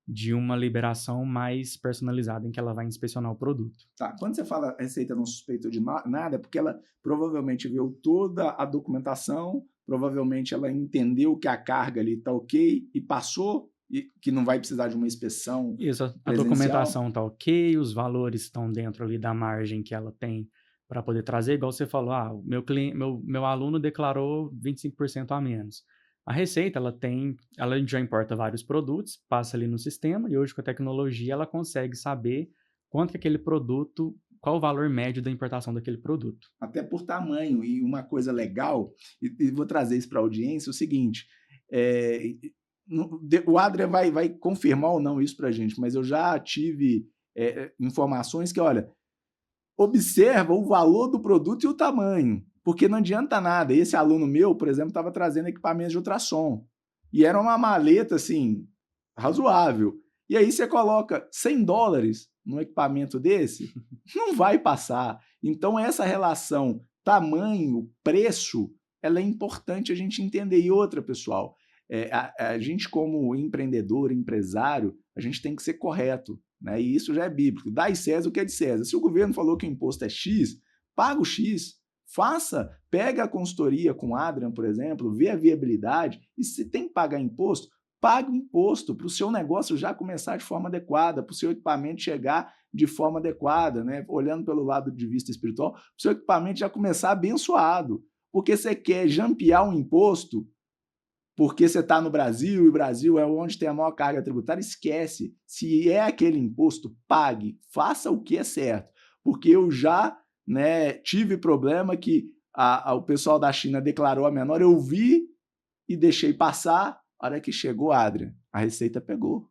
de uma liberação mais personalizada em que ela vai inspecionar o produto. Tá, quando você fala a Receita não suspeitou de nada, é porque ela provavelmente viu toda a documentação, provavelmente ela entendeu que a carga ali está ok e passou, e que não vai precisar de uma inspeção. Isso, a documentação está ok, os valores estão dentro ali da margem que ela tem para poder trazer, igual você falou, meu aluno declarou 25% a menos. A Receita, ela já importa vários produtos, passa ali no sistema, e hoje com a tecnologia ela consegue saber quanto que aquele produto, qual o valor médio da importação daquele produto. Até por tamanho, e uma coisa legal, e vou trazer isso para a audiência, é o seguinte, o Adrian vai confirmar ou não isso para a gente, mas eu já tive informações que, olha, observa o valor do produto e o tamanho, porque não adianta nada. Esse aluno meu, por exemplo, estava trazendo equipamentos de ultrassom, e era uma maleta, assim, razoável. E aí você coloca $100 num equipamento desse, não vai passar. Então essa relação tamanho-preço, ela é importante a gente entender. E outra, pessoal, a gente como empreendedor, empresário, a gente tem que ser correto, né? E isso já é bíblico. Dai César o que é de César. Se o governo falou que o imposto é X, paga o X. Pega a consultoria com o Adrian, por exemplo, vê a viabilidade, e se tem que pagar imposto, pague o imposto para o seu negócio já começar de forma adequada, para o seu equipamento chegar de forma adequada, né? Olhando pelo lado de vista espiritual, para o seu equipamento já começar abençoado. Porque você quer jampear um imposto, porque você está no Brasil, e o Brasil é onde tem a maior carga tributária, esquece. Se é aquele imposto, pague, faça o que é certo. Porque eu já tive problema que o pessoal da China declarou a menor, eu vi e deixei passar. A hora que chegou, Adrian, a Receita pegou.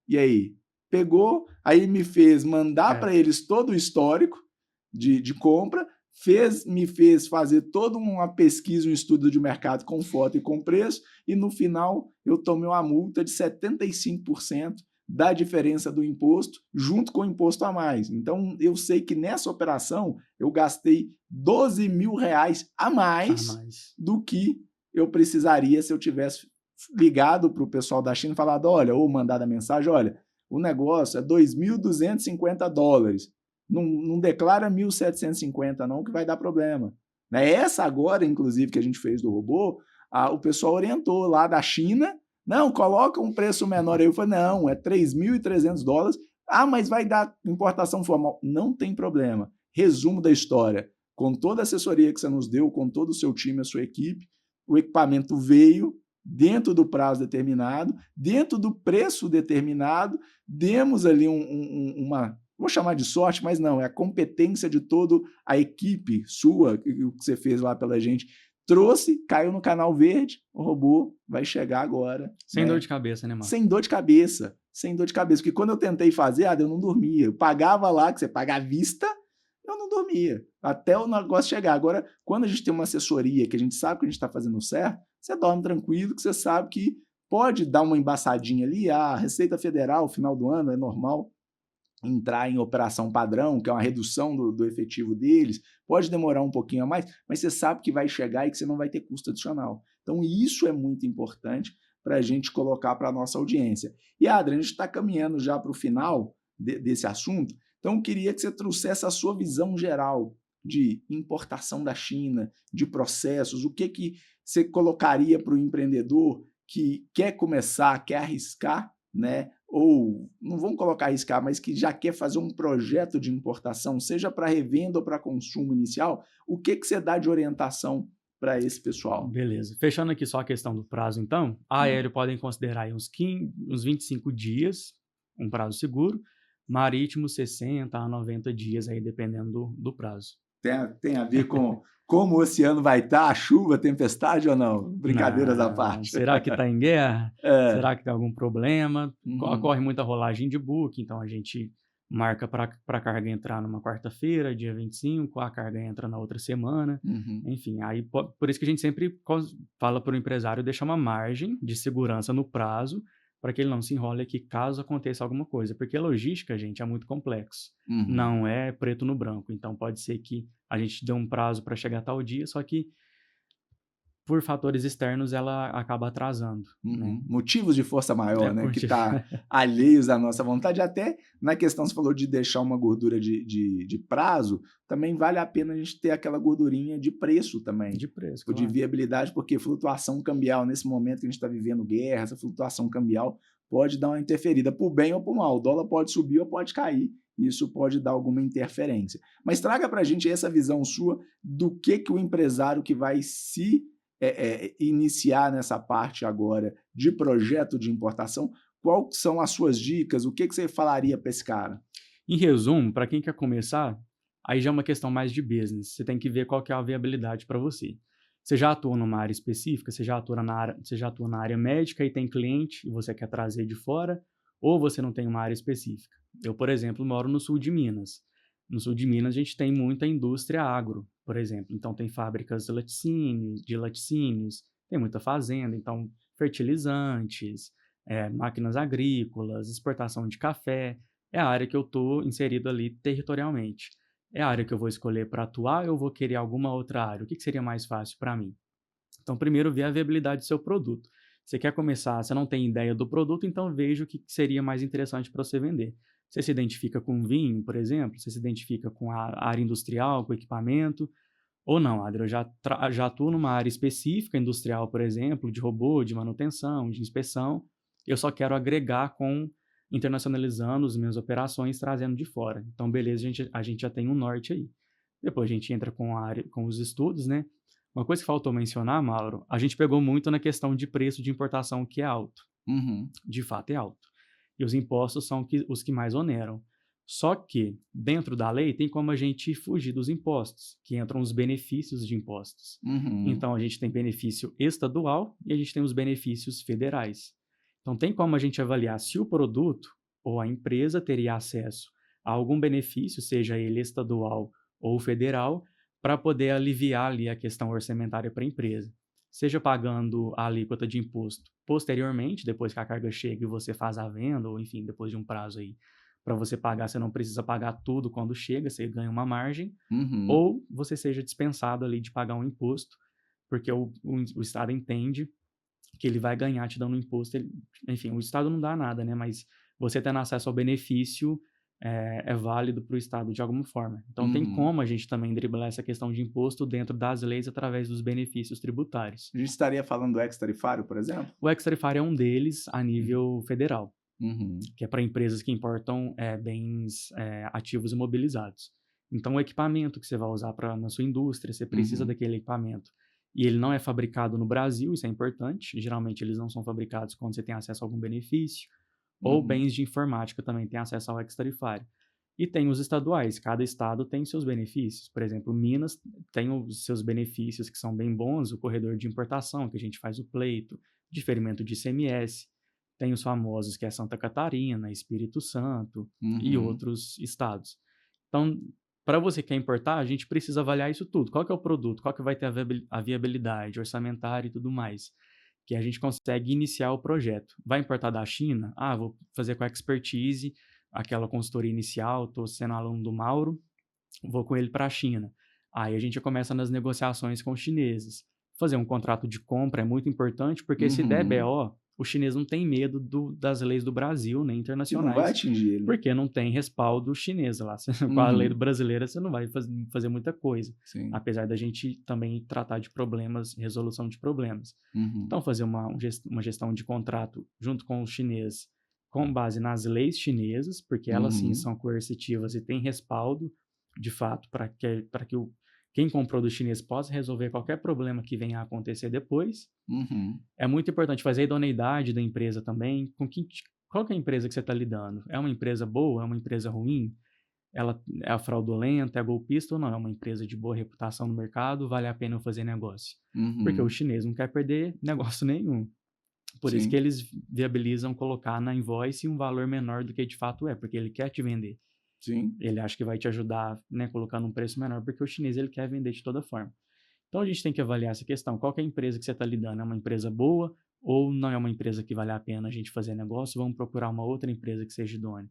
E aí? Pegou, aí me fez mandar para eles todo o histórico de compra, me fez fazer toda uma pesquisa, um estudo de mercado com foto e com preço, e no final eu tomei uma multa de 75% da diferença do imposto, junto com o imposto a mais. Então, eu sei que nessa operação eu gastei R$12 mil a mais do que eu precisaria se eu tivesse ligado para o pessoal da China e falado, olha, ou mandado a mensagem, olha, o negócio é $2.250. Não declara 1.750 não, que vai dar problema. Essa agora, inclusive, que a gente fez do robô, o pessoal orientou lá da China, não, coloca um preço menor aí. Eu falei, não, é $3.300. Mas vai dar importação formal. Não tem problema. Resumo da história. Com toda a assessoria que você nos deu, com todo o seu time, a sua equipe, o equipamento veio dentro do prazo determinado, dentro do preço determinado, demos ali uma... Vou chamar de sorte, mas não, é a competência de toda a equipe sua, que você fez lá pela gente, trouxe, caiu no canal verde, o robô vai chegar agora. Sem dor de cabeça, né, Marcos? Sem dor de cabeça, porque quando eu tentei fazer, eu não dormia, eu pagava lá, que você paga à vista, eu não dormia, até o negócio chegar. Agora, quando a gente tem uma assessoria, que a gente sabe que a gente está fazendo certo, você dorme tranquilo, que você sabe que pode dar uma embaçadinha ali, a Receita Federal, final do ano, é normal entrar em operação padrão, que é uma redução do efetivo deles, pode demorar um pouquinho a mais, mas você sabe que vai chegar e que você não vai ter custo adicional. Então, isso é muito importante para a gente colocar para a nossa audiência. E, Adrian, a gente está caminhando já para o final desse assunto, então eu queria que você trouxesse a sua visão geral de importação da China, de processos, o que você colocaria para o empreendedor que quer começar, quer arriscar, né? Ou não vamos colocar arriscar, mas que já quer fazer um projeto de importação, seja para revenda ou para consumo inicial, o que você dá de orientação para esse pessoal? Beleza. Fechando aqui só a questão do prazo, então, aéreo podem considerar aí uns 25 dias, um prazo seguro, marítimo 60 a 90 dias, aí dependendo do prazo. Tem a ver com como o oceano vai estar, a chuva, tempestade ou não? Brincadeiras à parte. Será que está em guerra? Será que tem algum problema? Ocorre muita rolagem de book, então a gente marca para a carga entrar numa quarta-feira, dia 25, a carga entra na outra semana. Enfim, aí por isso que a gente sempre fala para o empresário deixar uma margem de segurança no prazo, para que ele não se enrole aqui caso aconteça alguma coisa. Porque a logística, gente, é muito complexo. Não é preto no branco. Então, pode ser que a gente dê um prazo para chegar a tal dia, só que por fatores externos ela acaba atrasando. Né? Motivos de força maior, né? Que está alheios à nossa vontade. Até na questão, você falou de deixar uma gordura de prazo, também vale a pena a gente ter aquela gordurinha de preço também. De preço, claro. De viabilidade, porque flutuação cambial, nesse momento que a gente está vivendo guerra, essa flutuação cambial pode dar uma interferida por bem ou por mal. O dólar pode subir ou pode cair. Isso pode dar alguma interferência. Mas traga para a gente essa visão sua do que o empresário que vai se iniciar nessa parte agora de projeto de importação, quais são as suas dicas, o que você falaria para esse cara? Em resumo, para quem quer começar, aí já é uma questão mais de business, você tem que ver qual que é a viabilidade para você. Você já atua numa área específica, você já atua na área médica e tem cliente e você quer trazer de fora, ou você não tem uma área específica. Eu, por exemplo, moro no sul de Minas. No sul de Minas a gente tem muita indústria agro, por exemplo. Então tem fábricas de laticínios, tem muita fazenda, então fertilizantes, máquinas agrícolas, exportação de café. É a área que eu estou inserido ali territorialmente. É a área que eu vou escolher para atuar ou eu vou querer alguma outra área? O que seria mais fácil para mim? Então primeiro ver a viabilidade do seu produto. Você quer começar, você não tem ideia do produto, então veja o que seria mais interessante para você vender. Você se identifica com vinho, por exemplo? Você se identifica com a área industrial, com equipamento? Ou não, Adriano, eu já atuo numa área específica, industrial, por exemplo, de robô, de manutenção, de inspeção. Eu só quero agregar internacionalizando as minhas operações, trazendo de fora. Então, beleza, a gente já tem um norte aí. Depois a gente entra com os estudos, né? Uma coisa que faltou mencionar, Mauro, a gente pegou muito na questão de preço de importação, que é alto. De fato, é alto. E os impostos são os que mais oneram. Só que, dentro da lei, tem como a gente fugir dos impostos, que entram os benefícios de impostos. Uhum. Então, a gente tem benefício estadual e a gente tem os benefícios federais. Então, tem como a gente avaliar se o produto ou a empresa teria acesso a algum benefício, seja ele estadual ou federal, para poder aliviar ali a questão orçamentária para a empresa. Seja pagando a alíquota de imposto posteriormente, depois que a carga chega e você faz a venda, ou enfim, depois de um prazo aí para você pagar, você não precisa pagar tudo quando chega, você ganha uma margem, Uhum. ou você seja dispensado ali de pagar um imposto, porque o Estado entende que ele vai ganhar te dando um imposto. Enfim, o Estado não dá nada, né? Mas você tendo acesso ao benefício é válido para o Estado de alguma forma. Então, tem Uhum. como a gente também driblar essa questão de imposto dentro das leis através dos benefícios tributários. A gente estaria falando do ex-tarifário, por exemplo? O ex-tarifário é um deles a nível federal, Uhum. que é para empresas que importam bens ativos imobilizados. Então, o equipamento que você vai usar na sua indústria, você precisa Uhum. daquele equipamento. E ele não é fabricado no Brasil, isso é importante. Geralmente, eles não são fabricados quando você tem acesso a algum benefício. Ou Uhum. bens de informática também tem acesso ao ex-tarifário. E tem os estaduais, cada estado tem seus benefícios. Por exemplo, Minas tem os seus benefícios que são bem bons, o corredor de importação, que a gente faz o pleito, diferimento de ICMS. Tem os famosos que é Santa Catarina, Espírito Santo e Uhum. outros estados. Então, para você que quer importar, a gente precisa avaliar isso tudo. Qual que é o produto? Qual que vai ter a viabilidade orçamentária e tudo mais? Que a gente consegue iniciar o projeto. Vai importar da China? Ah, vou fazer com a expertise, aquela consultoria inicial, estou sendo aluno do Mauro, vou com ele para a China. Aí a gente começa nas negociações com os chineses. Fazer um contrato de compra é muito importante, porque se der Uhum. BO, o chinês não tem medo das leis do Brasil, nem Que não vai internacionais, atingir ele. porque não tem respaldo chinês lá. Com a lei Uhum. brasileira, você não vai fazer muita coisa, Sim. apesar da gente também tratar de problemas, resolução de problemas. Uhum. Então, fazer uma gestão de contrato junto com os chineses, com base nas leis chinesas, porque elas sim Uhum. são coercitivas e têm respaldo, de fato, para que quem comprou do chinês possa resolver qualquer problema que venha a acontecer depois. Uhum. É muito importante fazer a idoneidade da empresa também. Qual que é a empresa que você está lidando? É uma empresa boa? É uma empresa ruim? Ela é fraudulenta? É golpista ou não? É uma empresa de boa reputação no mercado? Vale a pena eu fazer negócio? Porque o Uhum. chinês não quer perder negócio nenhum. Por isso que Sim. eles viabilizam colocar na invoice um valor menor do que de fato é, porque ele quer te vender. Sim. Ele acha que vai te ajudar, né, colocando um preço menor, porque o chinês ele quer vender de toda forma. Então a gente tem que avaliar essa questão. Qual que é a empresa que você está lidando? É uma empresa boa ou não é uma empresa que vale a pena a gente fazer negócio? Vamos procurar uma outra empresa que seja idônea.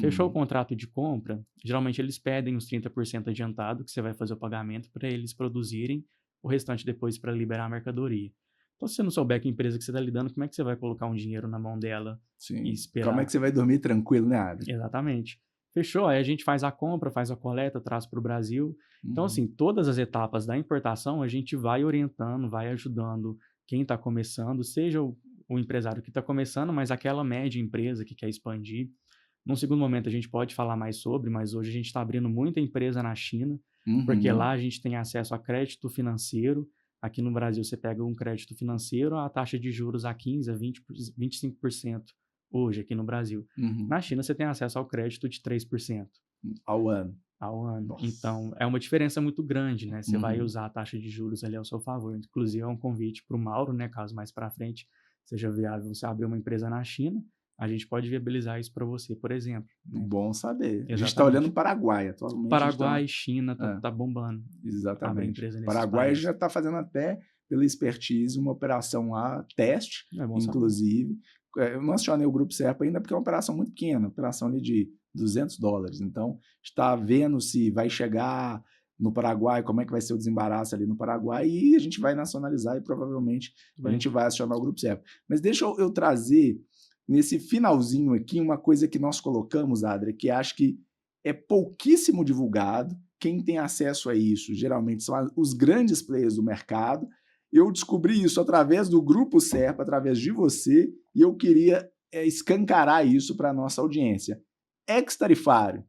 Fechou o Uhum. contrato de compra, geralmente eles pedem os 30% adiantado, que você vai fazer o pagamento, para eles produzirem o restante depois para liberar a mercadoria. Então, se você não souber que empresa que você está lidando, como é que você vai colocar um dinheiro na mão dela e Sim. Como é esperar? que você vai dormir tranquilo, né, Adri? Exatamente. Fechou, aí a gente faz a compra, faz a coleta, traz para o Brasil. Então, Uhum. assim, todas as etapas da importação a gente vai orientando, vai ajudando quem está começando, seja o empresário que está começando, mas aquela média empresa que quer expandir. Num segundo momento a gente pode falar mais sobre, mas hoje a gente está abrindo muita empresa na China, porque lá Uhum. a gente tem acesso a crédito financeiro. Aqui no Brasil você pega um crédito financeiro, a taxa de juros a 15, a 20, 25% hoje aqui no Brasil. Uhum. Na China você tem acesso ao crédito de 3% Ao ano. ao ano. Nossa. Então, é uma diferença muito grande, né? Você vai Uhum. usar a taxa de juros ali ao seu favor. Inclusive, é um convite para o Mauro, né? Caso mais para frente seja viável você abrir uma empresa na China, a gente pode viabilizar isso para você, por exemplo, né? Bom saber. A gente está olhando o Exatamente. Paraguai. Atualmente a gente está. Paraguai, China, É, tá bombando abrir exatamente. empresa nesses Paraguai países. já está fazendo até, pela expertise, uma operação lá, teste, É bom saber. inclusive. Eu não acionei o Grupo Serpa ainda porque é uma operação muito pequena, operação ali de $200. Então, está vendo se vai chegar no Paraguai, como é que vai ser o desembaraço ali no Paraguai, e a gente vai nacionalizar e provavelmente Tudo a bem. gente vai acionar o Grupo Serpa. Mas deixa eu trazer, nesse finalzinho aqui, uma coisa que nós colocamos, Adria, que acho que é pouquíssimo divulgado. Quem tem acesso a isso, geralmente, são os grandes players do mercado. Eu descobri isso através do Grupo Serpa, através de você, e eu queria escancarar isso para a nossa audiência. Ex-tarifário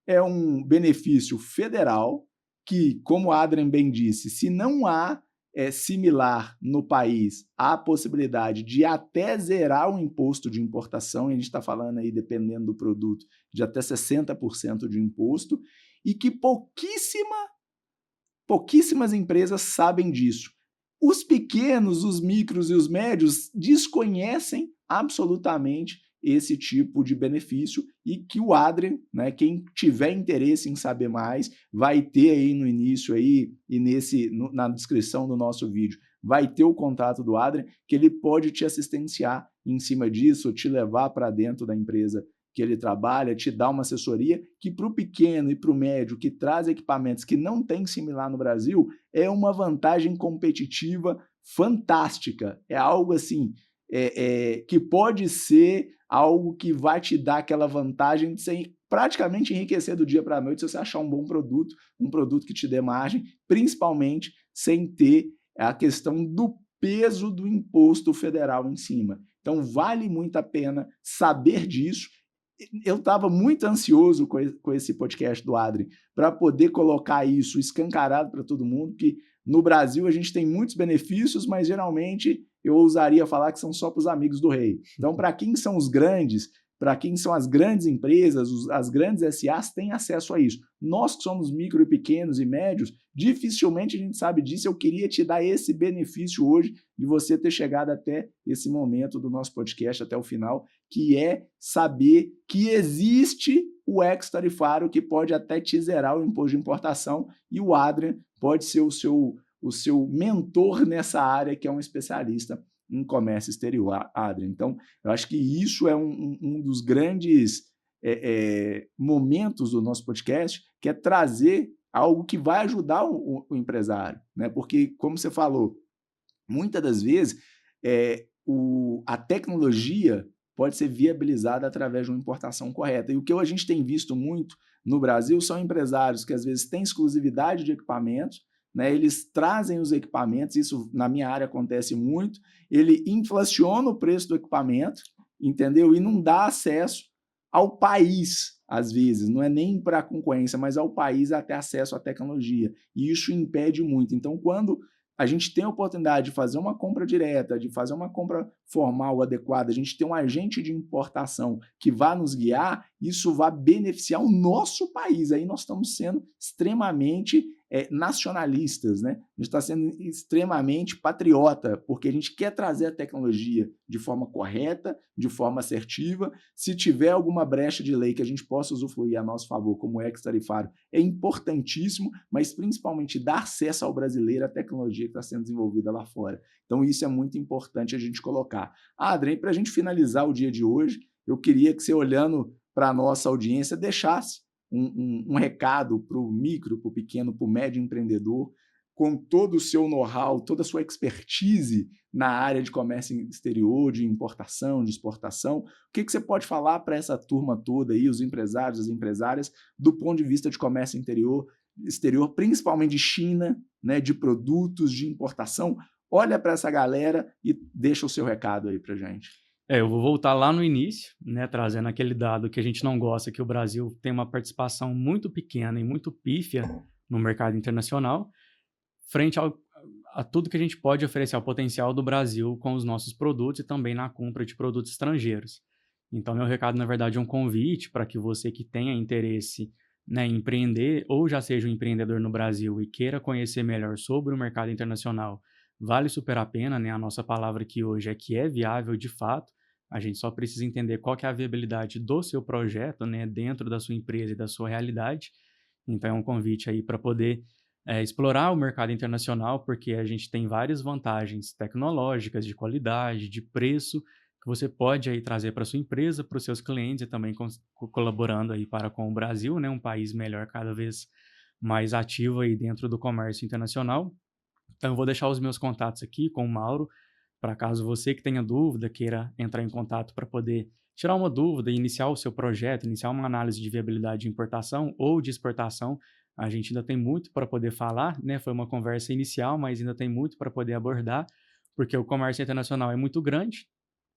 é um benefício federal que, como a Adrian bem disse, se não há similar no país, há a possibilidade de até zerar o imposto de importação, e a gente está falando aí, dependendo do produto, de até 60% de imposto, e que pouquíssimas empresas sabem disso. Os pequenos, os micros e os médios desconhecem absolutamente esse tipo de benefício e que o Adrian, né, quem tiver interesse em saber mais, vai ter aí no início aí e na descrição do nosso vídeo, vai ter o contato do Adrian, que ele pode te assistenciar em cima disso, te levar para dentro da empresa que ele trabalha, te dar uma assessoria que para o pequeno e para o médio que traz equipamentos que não tem similar no Brasil, é uma vantagem competitiva fantástica. É algo assim, que pode ser algo que vai te dar aquela vantagem de você praticamente enriquecer do dia para a noite se você achar um bom produto, um produto que te dê margem, principalmente sem ter a questão do peso do imposto federal em cima. Então, vale muito a pena saber disso. Eu estava muito ansioso com esse podcast do Adri para poder colocar isso escancarado para todo mundo, que no Brasil a gente tem muitos benefícios, mas geralmente eu ousaria falar que são só para os amigos do rei. Então, para quem são os grandes, para quem são as grandes empresas, as grandes SAs têm acesso a isso. Nós que somos micro e pequenos e médios, dificilmente a gente sabe disso. Eu queria te dar esse benefício hoje de você ter chegado até esse momento do nosso podcast, até o final, que é saber que existe o ex-tarifário que pode até te zerar o imposto de importação e o Adrian pode ser o seu mentor nessa área, que é um especialista em comércio exterior, Adrian. Então, eu acho que isso é um dos grandes momentos do nosso podcast, que é trazer algo que vai ajudar o empresário, né? Porque, como você falou, muitas das vezes a tecnologia pode ser viabilizada através de uma importação correta. E o que a gente tem visto muito no Brasil são empresários que às vezes têm exclusividade de equipamentos, né? Eles trazem os equipamentos, isso na minha área acontece muito, ele inflaciona o preço do equipamento, entendeu? E não dá acesso ao país, às vezes, não é nem para a concorrência, mas ao país a ter acesso à tecnologia. E isso impede muito. Então, quando a gente tem a oportunidade de fazer uma compra direta, de fazer uma compra formal, adequada, a gente tem um agente de importação que vai nos guiar, isso vai beneficiar o nosso país. Aí nós estamos sendo extremamente nacionalistas, né? A gente está sendo extremamente patriota, porque a gente quer trazer a tecnologia de forma correta, de forma assertiva. Se tiver alguma brecha de lei que a gente possa usufruir a nosso favor, como ex-tarifário, é importantíssimo, mas principalmente dar acesso ao brasileiro à tecnologia que está sendo desenvolvida lá fora. Então, isso é muito importante a gente colocar. Adrian, para a gente finalizar o dia de hoje, eu queria que você, olhando para a nossa audiência, deixasse um recado para o micro, para o pequeno, para o médio empreendedor, com todo o seu know-how, toda a sua expertise na área de comércio exterior, de importação, de exportação. O que você pode falar para essa turma toda aí, os empresários, as empresárias, do ponto de vista de comércio exterior, principalmente de China, né, de produtos, de importação? Olha para essa galera e deixa o seu recado aí para gente. Eu vou voltar lá no início, né, trazendo aquele dado que a gente não gosta, que o Brasil tem uma participação muito pequena e muito pífia no mercado internacional, frente a tudo que a gente pode oferecer ao potencial do Brasil com os nossos produtos e também na compra de produtos estrangeiros. Então, meu recado, na verdade, é um convite para que você que tenha interesse, né, em empreender ou já seja um empreendedor no Brasil e queira conhecer melhor sobre o mercado internacional, vale super a pena, né? A nossa palavra aqui hoje é que é viável de fato. A gente só precisa entender qual que é a viabilidade do seu projeto, né, dentro da sua empresa e da sua realidade. Então, é um convite aí para poder explorar o mercado internacional, porque a gente tem várias vantagens tecnológicas, de qualidade, de preço, que você pode aí trazer para sua empresa, para os seus clientes e também colaborando aí para com o Brasil, né, um país melhor, cada vez mais ativo aí dentro do comércio internacional. Então, eu vou deixar os meus contatos aqui com o Mauro, para caso você que tenha dúvida, queira entrar em contato para poder tirar uma dúvida, iniciar o seu projeto, iniciar uma análise de viabilidade de importação ou de exportação. A gente ainda tem muito para poder falar, né? Foi uma conversa inicial, mas ainda tem muito para poder abordar, porque o comércio internacional é muito grande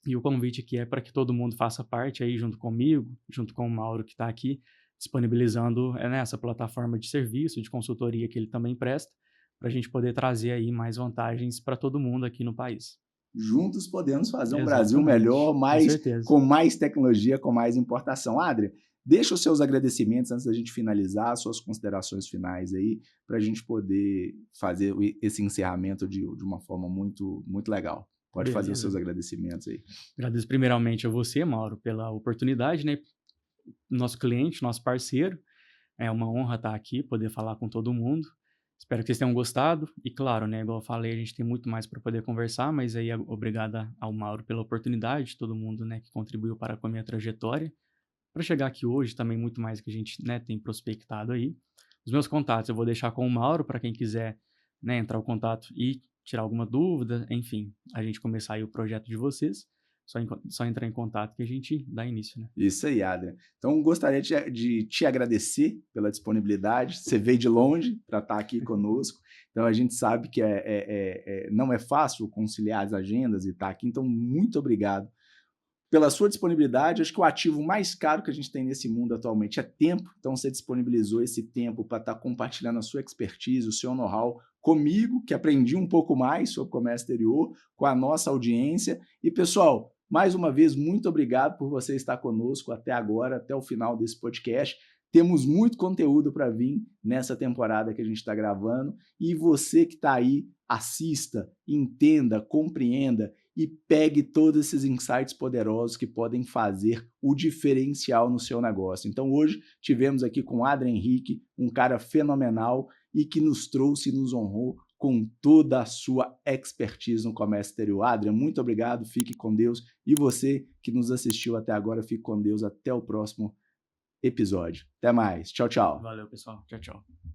e o convite aqui é para que todo mundo faça parte aí junto comigo, junto com o Mauro que está aqui, disponibilizando essa plataforma de serviço, de consultoria que ele também presta, para a gente poder trazer aí mais vantagens para todo mundo aqui no país. Juntos podemos fazer um Brasil Exatamente, melhor, com certeza. com mais tecnologia, com mais importação. Adria, deixa os seus agradecimentos antes da gente finalizar, suas considerações finais aí, para a gente poder fazer esse encerramento de uma forma muito, muito legal. Pode fazer os seus Beleza. agradecimentos aí. Agradeço primeiramente a você, Mauro, pela oportunidade, né? Nosso cliente, nosso parceiro. É uma honra estar aqui, poder falar com todo mundo. Espero que vocês tenham gostado. E claro, né, igual eu falei, a gente tem muito mais para poder conversar, mas aí obrigada ao Mauro pela oportunidade, todo mundo, né, que contribuiu para com a minha trajetória. Para chegar aqui hoje, também muito mais que a gente, né, tem prospectado aí. Os meus contatos eu vou deixar com o Mauro para quem quiser, né, entrar em contato e tirar alguma dúvida, enfim, a gente começar aí o projeto de vocês. Só entrar em contato que a gente dá início, né? Isso aí, Adrian. Então, gostaria de te agradecer pela disponibilidade. Você veio de longe para estar aqui conosco. Então, a gente sabe que não é fácil conciliar as agendas e estar aqui. Então, muito obrigado pela sua disponibilidade. Acho que o ativo mais caro que a gente tem nesse mundo atualmente é tempo. Então, você disponibilizou esse tempo para estar compartilhando a sua expertise, o seu know-how comigo, que aprendi um pouco mais sobre comércio exterior, com a nossa audiência. E, pessoal, mais uma vez, muito obrigado por você estar conosco até agora, até o final desse podcast. Temos muito conteúdo para vir nessa temporada que a gente está gravando. E você que está aí, assista, entenda, compreenda e pegue todos esses insights poderosos que podem fazer o diferencial no seu negócio. Então, hoje, tivemos aqui com o Adrian Henrique, um cara fenomenal e que nos trouxe e nos honrou com toda a sua expertise no comércio exterior. Adrian, muito obrigado, fique com Deus. E você que nos assistiu até agora, fique com Deus. Até o próximo episódio. Até mais. Tchau, tchau. Valeu, pessoal. Tchau, tchau.